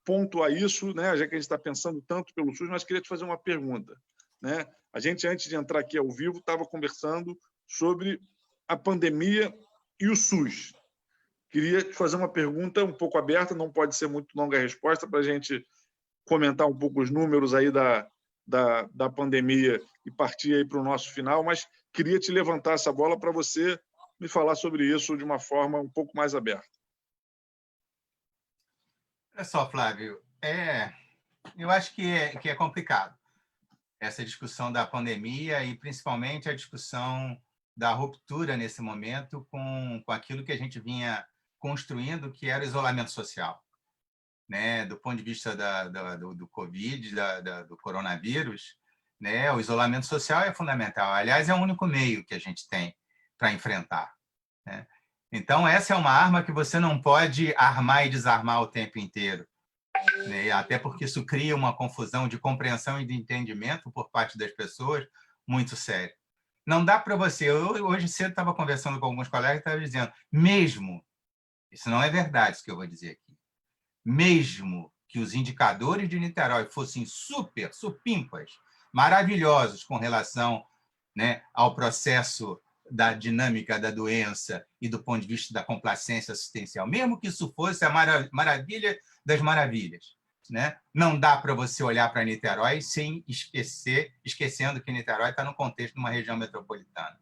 pontuar isso, né, já que a gente está pensando tanto pelo SUS, mas queria te fazer uma pergunta, né? A gente, antes de entrar aqui ao vivo, estava conversando sobre a pandemia e o SUS. Queria te fazer uma pergunta um pouco aberta, não pode ser muito longa a resposta, para a gente comentar um pouco os números aí da pandemia e partir aí para o nosso final, mas queria te levantar essa bola para você me falar sobre isso de uma forma um pouco mais aberta. Olha só, Flávio, eu acho que é complicado essa discussão da pandemia e, principalmente, a discussão da ruptura nesse momento com aquilo que a gente vinha construindo, que era o isolamento social. Né, do ponto de vista do Covid, do coronavírus, né, o isolamento social é fundamental. Aliás, é o único meio que a gente tem para enfrentar. Né? Então, essa é uma arma que você não pode armar e desarmar o tempo inteiro. Né? Até porque isso cria uma confusão de compreensão e de entendimento por parte das pessoas muito séria. Não dá para você... Hoje cedo estava conversando com alguns colegas e estava dizendo, mesmo, isso não é verdade, isso que eu vou dizer aqui, mesmo que os indicadores de Niterói fossem supimpas, maravilhosos com relação, né, ao processo da dinâmica da doença e do ponto de vista da complacência assistencial, mesmo que isso fosse a maravilha das maravilhas, né? Não dá para você olhar para Niterói sem esquecendo que Niterói está no contexto de uma região metropolitana.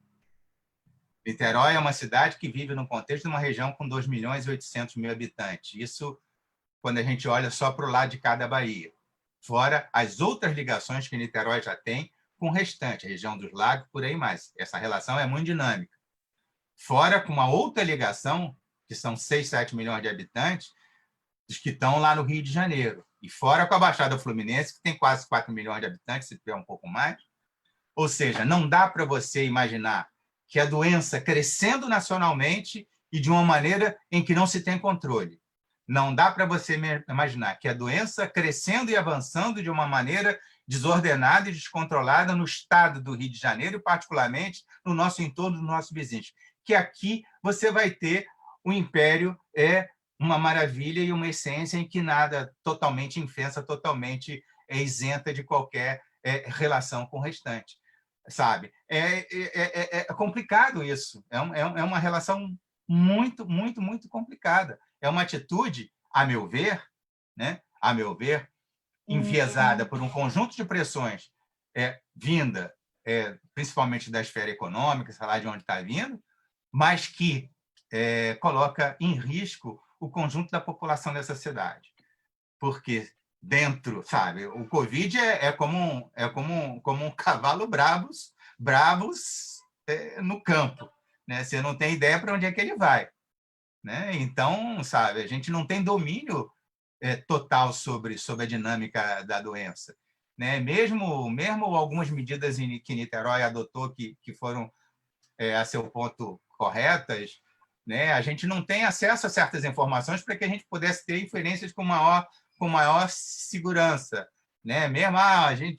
Niterói é uma cidade que vive no contexto de uma região com 2.800.000 habitantes. Isso quando a gente olha só para o lado de cada Bahia. Fora as outras ligações que Niterói já tem com o restante, a região dos lagos, por aí mais. Essa relação é muito dinâmica. Fora com uma outra ligação, que são 6, 7 milhões de habitantes, dos que estão lá no Rio de Janeiro. E fora com a Baixada Fluminense, que tem quase 4 milhões de habitantes, se tiver um pouco mais. Ou seja, não dá para você imaginar que a doença crescendo nacionalmente e de uma maneira em que não se tem controle. Não dá para você imaginar que a doença crescendo e avançando de uma maneira desordenada e descontrolada no estado do Rio de Janeiro, e particularmente no nosso entorno, dos nossos vizinhos. Que aqui você vai ter o império uma maravilha e uma essência em que nada totalmente infensa, totalmente isenta de qualquer relação com o restante, sabe? É complicado isso, é uma relação muito, muito, muito complicada. É uma atitude, a meu ver, né? A meu ver, enviesada por um conjunto de pressões vinda principalmente da esfera econômica, sei lá de onde está vindo, mas que coloca em risco o conjunto da população dessa cidade. Porque dentro, sabe, o Covid como um cavalo bravos no campo. Né? Você não tem ideia para onde é que ele vai. Né? Então, sabe, a gente não tem domínio total sobre a dinâmica da doença. Né? Mesmo algumas medidas que Niterói adotou que foram, a seu ponto, corretas, né? A gente não tem acesso a certas informações para que a gente pudesse ter inferências com maior segurança. Né? Mesmo,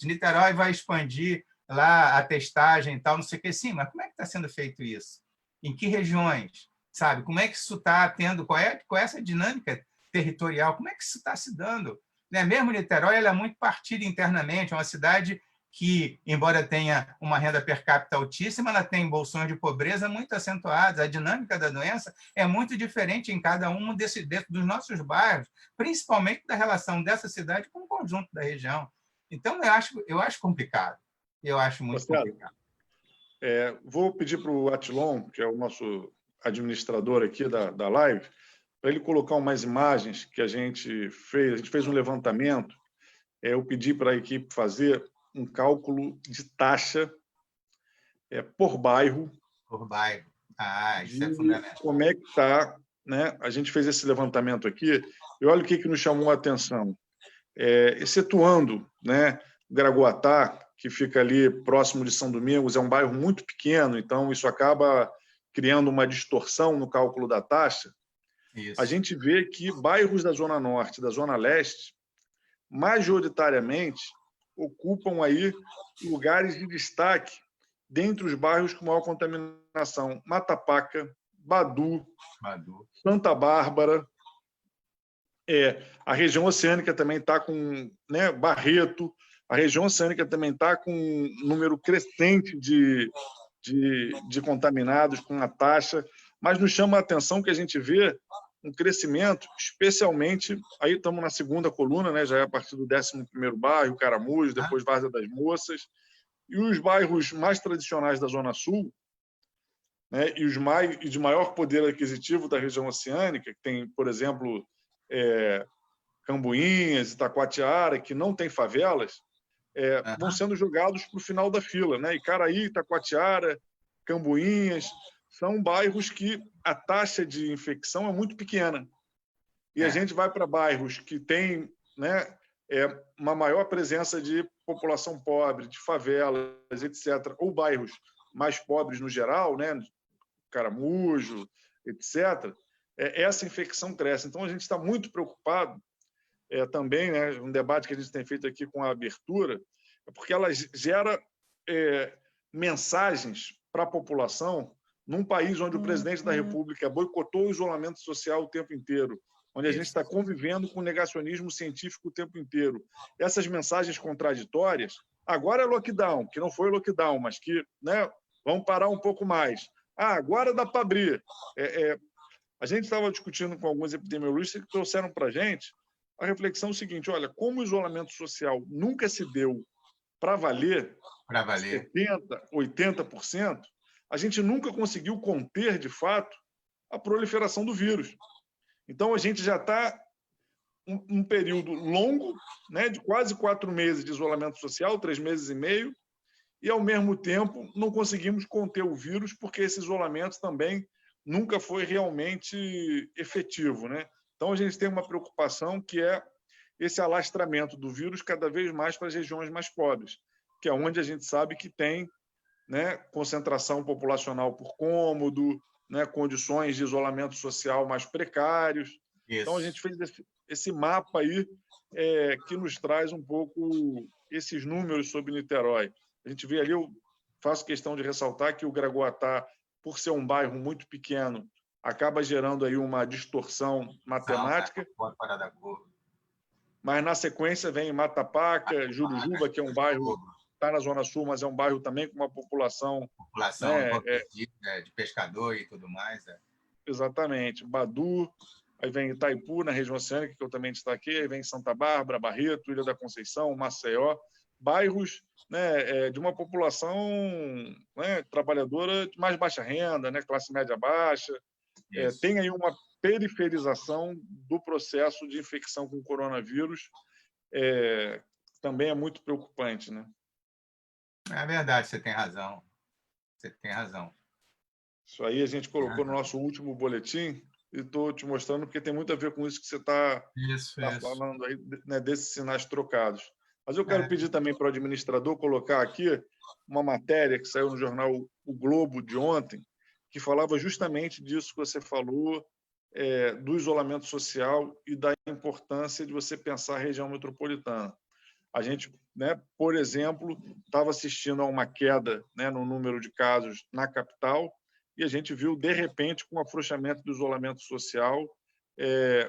Niterói vai expandir lá a testagem e tal, não sei o que. Sim, mas como é que está sendo feito isso? Em que regiões? Sabe? Como é que isso está tendo? Qual é essa dinâmica territorial? Como é que isso está se dando? Né? Mesmo Niterói, ela é muito partida internamente, é uma cidade que, embora tenha uma renda per capita altíssima, ela tem bolsões de pobreza muito acentuados. A dinâmica da doença é muito diferente em cada um dos nossos bairros, principalmente da relação dessa cidade com o conjunto da região. Então, eu acho complicado. Eu acho muito complicado. Vou pedir para o Atilon, que é o nosso administrador aqui da live, para ele colocar umas imagens que a gente fez. A gente fez um levantamento. Eu pedi para a equipe fazer um cálculo de taxa por bairro. Por bairro. Isso é fundamental. Como é que está, né? A gente fez esse levantamento aqui e olha o que nos chamou a atenção. Excetuando, né, Gragoatá, que fica ali próximo de São Domingos, é um bairro muito pequeno, então isso acaba criando uma distorção no cálculo da taxa. Isso. A gente vê que bairros da Zona Norte e da Zona Leste, majoritariamente, ocupam aí lugares de destaque dentre os bairros com maior contaminação. Matapaca, Badu, Santa Bárbara, a região oceânica também está com, né, Barreto, a região oceânica também está com um número crescente de contaminados, com a taxa, mas nos chama a atenção que a gente vê um crescimento, especialmente, aí estamos na segunda coluna, né, já é a partir do 11º bairro, Caramujo, depois Várzea das Moças, e os bairros mais tradicionais da Zona Sul, né, e os de maior poder aquisitivo da região oceânica, que tem, por exemplo, Cambuinhas, Itacoatiara, que não tem favelas, vão sendo jogados para o final da fila. Né? Icaraí, Itacoatiara, Cambuinhas, são bairros que a taxa de infecção é muito pequena. E a gente vai para bairros que têm, né, uma maior presença de população pobre, de favelas, etc., ou bairros mais pobres no geral, né, Caramujo, etc., essa infecção cresce. Então, a gente está muito preocupado também, né, um debate que a gente tem feito aqui com a abertura, porque ela gera mensagens para a população num país onde o presidente da República boicotou o isolamento social o tempo inteiro, onde a gente está convivendo com o negacionismo científico o tempo inteiro. Essas mensagens contraditórias, agora é lockdown, que não foi lockdown, mas que, né, vamos parar um pouco mais. Agora dá para abrir. A gente estava discutindo com alguns epidemiologistas que trouxeram para a gente a reflexão seguinte: olha, como o isolamento social nunca se deu para valer, 70%, 80%, a gente nunca conseguiu conter, de fato, a proliferação do vírus. Então, a gente já está um período longo, né, de quase 4 meses de isolamento social, 3 meses e meio, e, ao mesmo tempo, não conseguimos conter o vírus, porque esse isolamento também nunca foi realmente efetivo. Né? Então, a gente tem uma preocupação que é esse alastramento do vírus cada vez mais para as regiões mais pobres, que é onde a gente sabe que tem, né, concentração populacional por cômodo, né, condições de isolamento social mais precários. Isso. Então, a gente fez esse mapa aí que nos traz um pouco esses números sobre Niterói. A gente vê ali, eu faço questão de ressaltar que o Gragoatá, por ser um bairro muito pequeno, acaba gerando aí uma distorção matemática. Fora da curva. Mas, na sequência, vem Matapaca, Jurujuba, que é um bairro que está na Zona Sul, mas é um bairro também com uma população... né, de pescador e tudo mais. Exatamente. Badu, aí vem Itaipu, na região oceânica, que eu também destaquei, aí vem Santa Bárbara, Barreto, Ilha da Conceição, Maceió, bairros, né, de uma população, né, trabalhadora de mais baixa renda, né, classe média baixa. Tem aí uma periferização do processo de infecção com coronavírus, também é muito preocupante, né? É verdade, você tem razão. Você tem razão. Isso aí a gente colocou no nosso último boletim e estou te mostrando porque tem muito a ver com isso que você está falando aí, né, desses sinais trocados. Mas eu quero pedir também para o administrador colocar aqui uma matéria que saiu no jornal O Globo de ontem, que falava justamente disso que você falou, do isolamento social e da importância de você pensar a região metropolitana. A gente, né, por exemplo, estava assistindo a uma queda, né, no número de casos na capital e a gente viu, de repente, com o afrouxamento do isolamento social,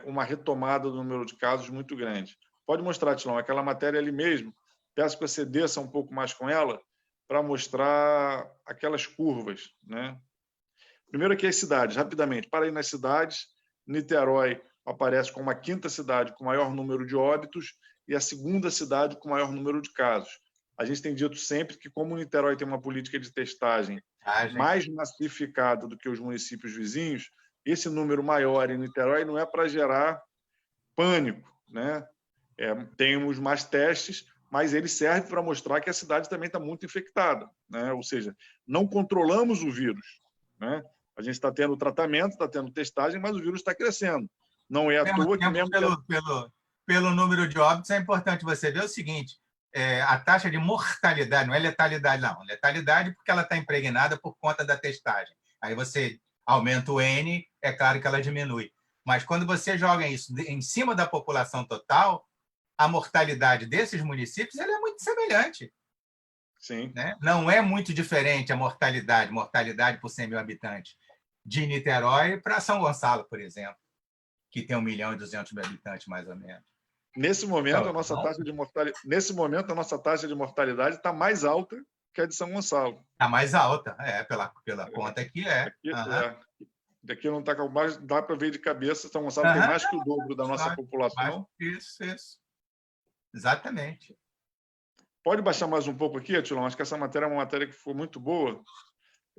uma retomada do número de casos muito grande. Pode mostrar, Tilão, aquela matéria ali mesmo. Peço que você desça um pouco mais com ela para mostrar aquelas curvas, né? Primeiro aqui as cidades, rapidamente. Para aí nas cidades, Niterói aparece como a quinta cidade com maior número de óbitos e a segunda cidade com maior número de casos. A gente tem dito sempre que, como Niterói tem uma política de testagem mais massificada do que os municípios vizinhos, esse número maior em Niterói não é para gerar pânico, né? Temos mais testes, mas ele serve para mostrar que a cidade também está muito infectada, né? Ou seja, não controlamos o vírus, né? A gente está tendo tratamento, está tendo testagem, mas o vírus está crescendo. Não é à toa que mesmo... Pelo número de óbitos, é importante você ver o seguinte, a taxa de mortalidade, não é letalidade, não. Letalidade porque ela está impregnada por conta da testagem. Aí você aumenta o N, é claro que ela diminui. Mas quando você joga isso em cima da população total, a mortalidade desses municípios ela é muito semelhante. Sim. Né? Não é muito diferente a mortalidade por 100 mil habitantes de Niterói para São Gonçalo, por exemplo, que tem 1.200.000 habitantes, mais ou menos. Nesse momento, a nossa taxa de mortalidade está mais alta que a de São Gonçalo. Está mais alta, pela conta que é. Daqui não está com mais, dá para ver de cabeça, São Gonçalo tem mais que o dobro da nossa população. Isso. Exatamente. Pode baixar mais um pouco aqui, Atilão? Acho que essa matéria é uma matéria que foi muito boa.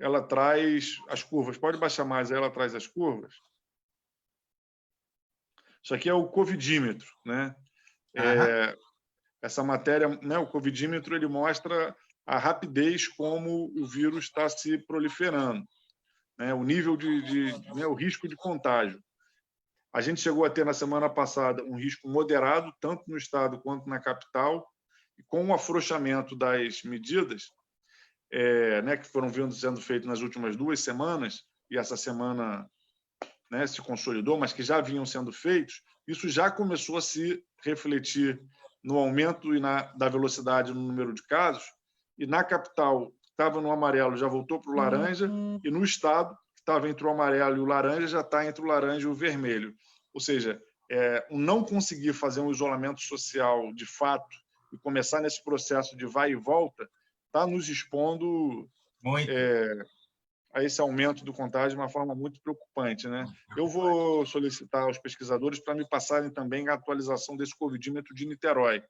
Ela traz as curvas. Pode baixar mais, aí ela traz as curvas. Isso aqui é o covidímetro, né? Essa matéria, né, o covidímetro, ele mostra a rapidez como o vírus está se proliferando, né? O nível né, o risco de contágio. A gente chegou a ter na semana passada um risco moderado, tanto no estado quanto na capital, e com o afrouxamento das medidas, né, que foram sendo feitas nas últimas 2 semanas, e essa semana, né, se consolidou, mas que já vinham sendo feitos, isso já começou a se refletir no aumento da velocidade no número de casos, e na capital, que estava no amarelo, já voltou para o laranja, e no estado, que estava entre o amarelo e o laranja, já está entre o laranja e o vermelho. Ou seja, o não conseguir fazer um isolamento social de fato e começar nesse processo de vai e volta, está nos expondo a esse aumento do contágio de uma forma muito preocupante, né? Eu vou solicitar aos pesquisadores para me passarem também a atualização desse covidímetro de Niterói.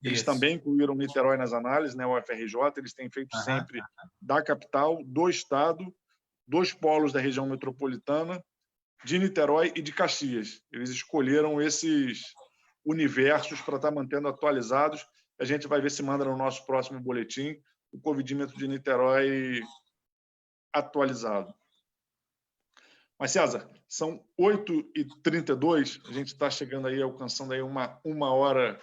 Eles também incluíram Niterói nas análises, né? O UFRJ, eles têm feito sempre da capital, do estado, 2 polos da região metropolitana, de Niterói e de Caxias. Eles escolheram esses universos para estar mantendo atualizados. A gente vai ver se manda no nosso próximo boletim o covidímetro de Niterói atualizado. Mas, César, são 8h32, a gente está chegando aí, alcançando aí uma hora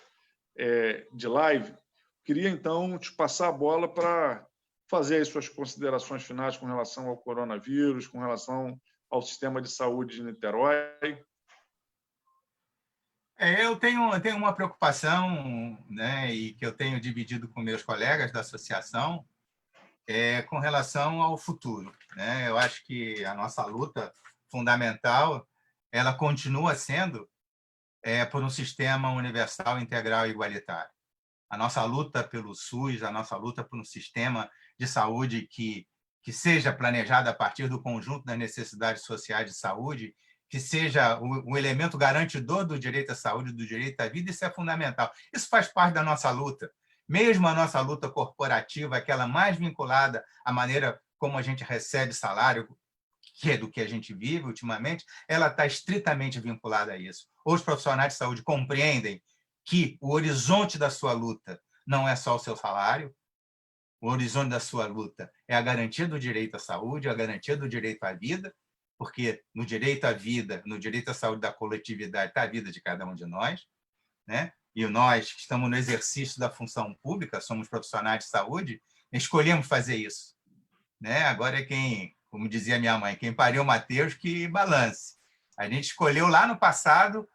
de live. Queria, então, te passar a bola para fazer as suas considerações finais com relação ao coronavírus, com relação ao sistema de saúde de Niterói. Eu tenho uma preocupação, né, e que eu tenho dividido com meus colegas da associação, com relação ao futuro, né? Eu acho que a nossa luta fundamental, ela continua sendo por um sistema universal, integral e igualitário. A nossa luta pelo SUS, a nossa luta por um sistema de saúde que seja planejado a partir do conjunto das necessidades sociais de saúde, que seja o elemento garantidor do direito à saúde, do direito à vida, isso é fundamental. Isso faz parte da nossa luta. Mesmo a nossa luta corporativa, aquela mais vinculada à maneira como a gente recebe salário, que é do que a gente vive ultimamente, ela está estritamente vinculada a isso. Os profissionais de saúde compreendem que o horizonte da sua luta não é só o seu salário, o horizonte da sua luta é a garantia do direito à saúde, a garantia do direito à vida, porque no direito à vida, no direito à saúde da coletividade está a vida de cada um de nós, né? E nós que estamos no exercício da função pública, somos profissionais de saúde, escolhemos fazer isso, né? Agora é quem, como dizia minha mãe, quem pariu Mateus que balance. A gente escolheu lá no passado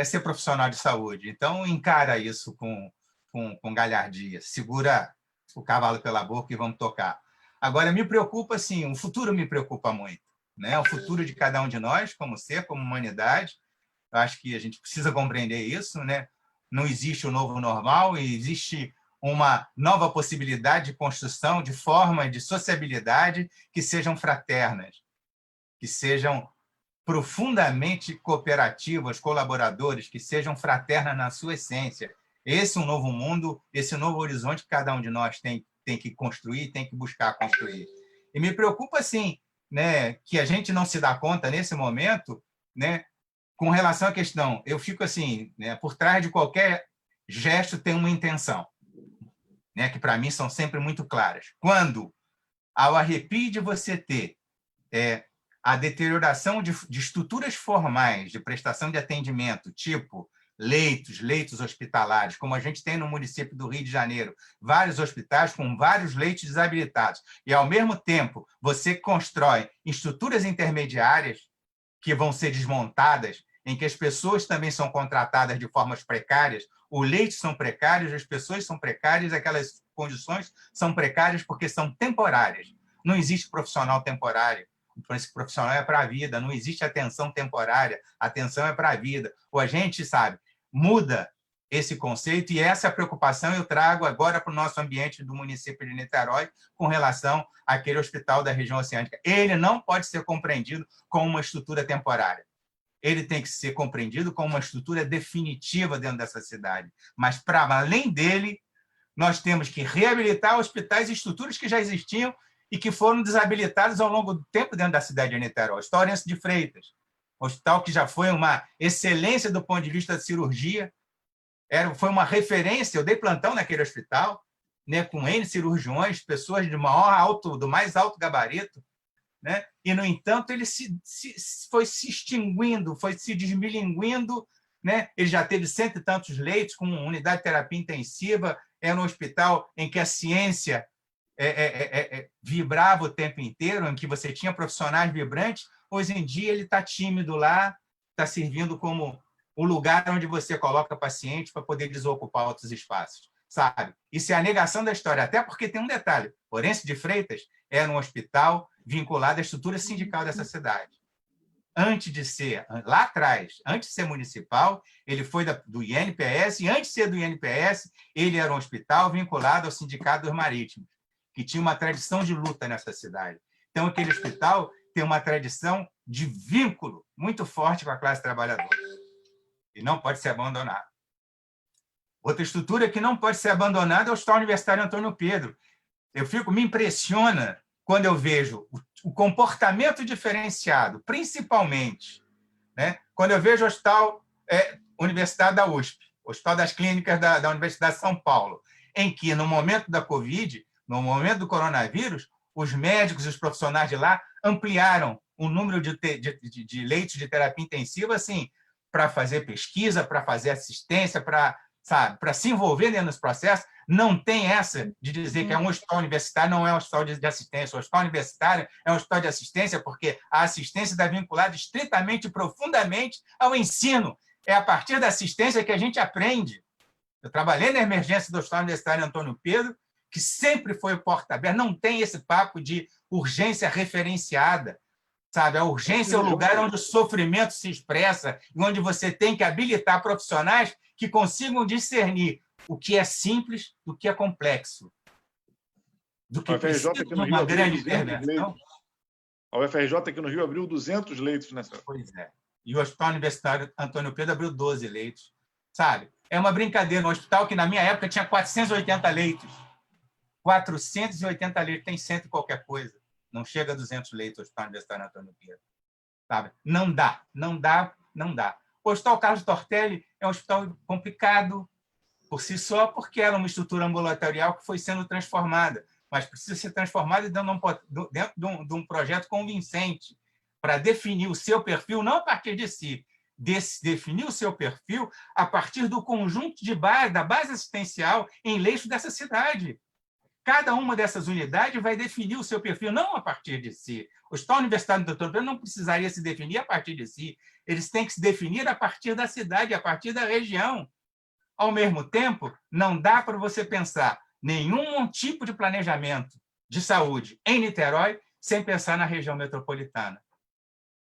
ser profissional de saúde, então encara isso com galhardia, segura o cavalo pela boca e vamos tocar. Agora, me preocupa, sim, o futuro me preocupa muito, né? O futuro de cada um de nós, como ser, como humanidade. Eu acho que a gente precisa compreender isso, né? Não existe o novo normal, existe uma nova possibilidade de construção de formas de sociabilidade que sejam fraternas, que sejam profundamente cooperativas, colaboradores, que sejam fraternas na sua essência. Esse é um novo mundo, esse novo horizonte que cada um de nós tem que construir, tem que buscar construir. E me preocupa, assim, né, que a gente não se dá conta, nesse momento, né, com relação à questão, eu fico assim, né, por trás de qualquer gesto tem uma intenção, né, que para mim são sempre muito claras. Quando, ao arrepio de você ter a deterioração de estruturas formais de prestação de atendimento, tipo leitos hospitalares, como a gente tem no município do Rio de Janeiro, vários hospitais com vários leitos desabilitados, e, ao mesmo tempo, você constrói estruturas intermediárias que vão ser desmontadas, em que as pessoas também são contratadas de formas precárias, os leitos são precários, as pessoas são precárias, aquelas condições são precárias porque são temporárias. Não existe profissional temporário. Esse profissional é para a vida, não existe atenção temporária, a atenção é para a vida. Ou a gente, sabe, muda esse conceito, e essa preocupação eu trago agora para o nosso ambiente do município de Niterói com relação àquele hospital da região oceânica. Ele não pode ser compreendido como uma estrutura temporária. Ele tem que ser compreendido como uma estrutura definitiva dentro dessa cidade. Mas, para além dele, nós temos que reabilitar hospitais e estruturas que já existiam e que foram desabilitados ao longo do tempo dentro da cidade de Niterói. O Hospital Orense de Freitas, hospital que já foi uma excelência do ponto de vista da cirurgia, foi uma referência, eu dei plantão naquele hospital, né, com N cirurgiões, pessoas do mais alto gabarito, né? E, no entanto, ele foi se extinguindo, foi se desmilinguindo, né? Ele já teve 100 e tantos leitos, com unidade de terapia intensiva, era um hospital em que a ciência vibrava o tempo inteiro, em que você tinha profissionais vibrantes. Hoje em dia ele está tímido lá, está servindo como o lugar onde você coloca pacientes para poder desocupar outros espaços, sabe? Isso é a negação da história, até porque tem um detalhe: Orense de Freitas era um hospital vinculado à estrutura sindical dessa cidade. Antes de ser, lá atrás, antes de ser municipal, ele foi do INPS, e antes de ser do INPS, ele era um hospital vinculado ao Sindicato dos Marítimos, que tinha uma tradição de luta nessa cidade. Então, aquele hospital tem uma tradição de vínculo muito forte com a classe trabalhadora e não pode ser abandonado. Outra estrutura que não pode ser abandonada é o Hospital Universitário Antônio Pedro. Me impressiona quando eu vejo o comportamento diferenciado, principalmente, né? Quando eu vejo o Hospital Universitário da USP, o Hospital das Clínicas da Universidade de São Paulo, em que, no momento da Covid, no momento do coronavírus, os médicos e os profissionais de lá ampliaram o número de leitos de terapia intensiva, assim, para fazer pesquisa, para fazer assistência, para se envolver dentro desse processo. Não tem essa de dizer que é um hospital universitário, não é um hospital de assistência. O hospital universitário é um hospital de assistência porque a assistência está vinculada estritamente e profundamente ao ensino. É a partir da assistência que a gente aprende. Eu trabalhei na emergência do Hospital Universitário Antônio Pedro, que sempre foi porta aberta, não tem esse papo de urgência referenciada. Sabe? A urgência é o lugar onde o sofrimento se expressa e onde você tem que habilitar profissionais que consigam discernir o que é simples do que é complexo, do que precisa de uma grande intervenção. A UFRJ aqui no Rio abriu 200 leitos nessa. Pois é. E o Hospital Universitário Antônio Pedro abriu 12 leitos. Sabe? É uma brincadeira. Um hospital que, na minha época, tinha 480 leitos. 480 leitos. Tem 100 e qualquer coisa. Não chega a 200 leitos o Hospital Universitário Antônio Pedro. Sabe? Não dá. Não dá. Não dá. O Hospital Carlos Tortelli é um hospital complicado por si só, porque era uma estrutura ambulatorial que foi sendo transformada, mas precisa ser transformada dentro de um projeto convincente para definir o seu perfil, não a partir de si, definir o seu perfil a partir do conjunto de base, da base assistencial em leito dessa cidade. Cada uma dessas unidades vai definir o seu perfil, não a partir de si. O Hospital Universitário do Dr. Pedro não precisaria se definir a partir de si. Eles têm que se definir a partir da cidade, a partir da região. Ao mesmo tempo, não dá para você pensar nenhum tipo de planejamento de saúde em Niterói sem pensar na região metropolitana.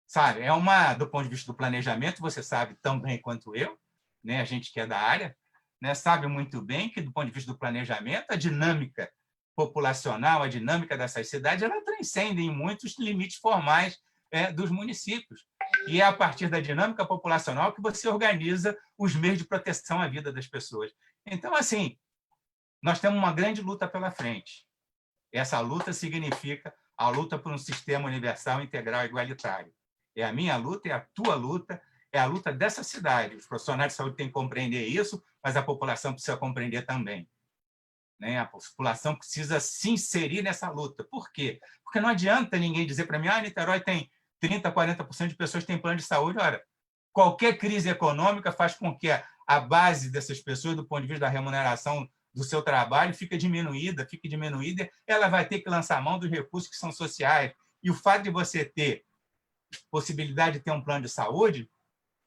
Sabe? Do ponto de vista do planejamento, você sabe tão bem quanto eu, né? A gente que é da área, né? Sabe muito bem que, do ponto de vista do planejamento, a dinâmica populacional, a dinâmica dessas cidades, ela transcende em muitos limites formais dos municípios. E é a partir da dinâmica populacional que você organiza os meios de proteção à vida das pessoas. Então, assim, nós temos uma grande luta pela frente. Essa luta significa a luta por um sistema universal, integral e igualitário. É a minha luta, é a tua luta, é a luta dessa cidade. Os profissionais de saúde têm que compreender isso, mas a população precisa compreender também. Né? A população precisa se inserir nessa luta. Por quê? Porque não adianta ninguém dizer para mim, Niterói tem 30%, 40% de pessoas que têm plano de saúde. Ora, qualquer crise econômica faz com que a base dessas pessoas, do ponto de vista da remuneração do seu trabalho, fique diminuída, ela vai ter que lançar mão dos recursos que são sociais. E o fato de você ter possibilidade de ter um plano de saúde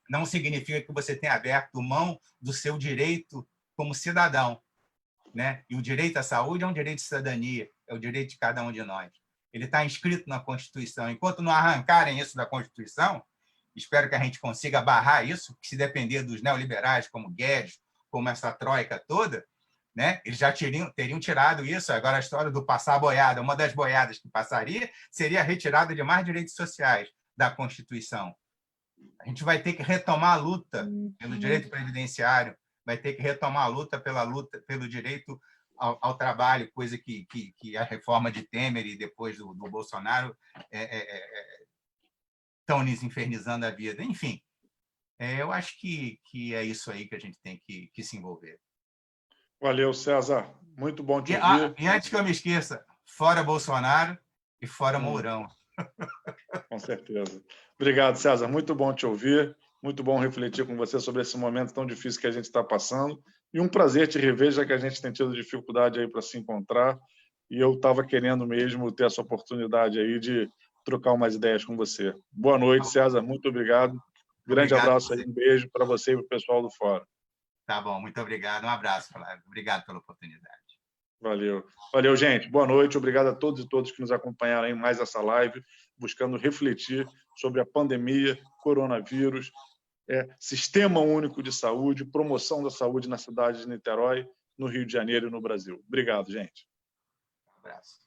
não significa que você tenha aberto mão do seu direito como cidadão. Né? E o direito à saúde é um direito de cidadania, é o direito de cada um de nós. Ele está inscrito na Constituição. Enquanto não arrancarem isso da Constituição, espero que a gente consiga barrar isso, que se depender dos neoliberais, como Guedes, como essa troika toda, né? Eles já teriam tirado isso. Agora, a história do passar a boiada, uma das boiadas que passaria seria a retirada de mais direitos sociais da Constituição. A gente vai ter que retomar a luta pelo direito previdenciário, vai ter que retomar a luta pelo direito ao trabalho, coisa que a reforma de Temer e depois do Bolsonaro estão nos infernizando a vida. Enfim, eu acho que é isso aí que a gente tem que se envolver. Valeu, César. Muito bom te ouvir. E antes que eu me esqueça, fora Bolsonaro e fora Mourão. Com certeza. Obrigado, César. Muito bom te ouvir. Muito bom refletir com você sobre esse momento tão difícil que a gente está passando. E um prazer te rever, já que a gente tem tido dificuldade aí para se encontrar. E eu estava querendo mesmo ter essa oportunidade aí de trocar umas ideias com você. Boa noite, César. Muito obrigado. Grande abraço aí, um beijo para você e para o pessoal do Fórum. Tá bom, muito obrigado. Um abraço, Flávio. Obrigado pela oportunidade. Valeu. Valeu, gente. Boa noite. Obrigado a todos e todas que nos acompanharam em mais essa live, buscando refletir sobre a pandemia, coronavírus, Sistema Único de Saúde, promoção da saúde na cidade de Niterói, no Rio de Janeiro e no Brasil. Obrigado, gente. Um abraço.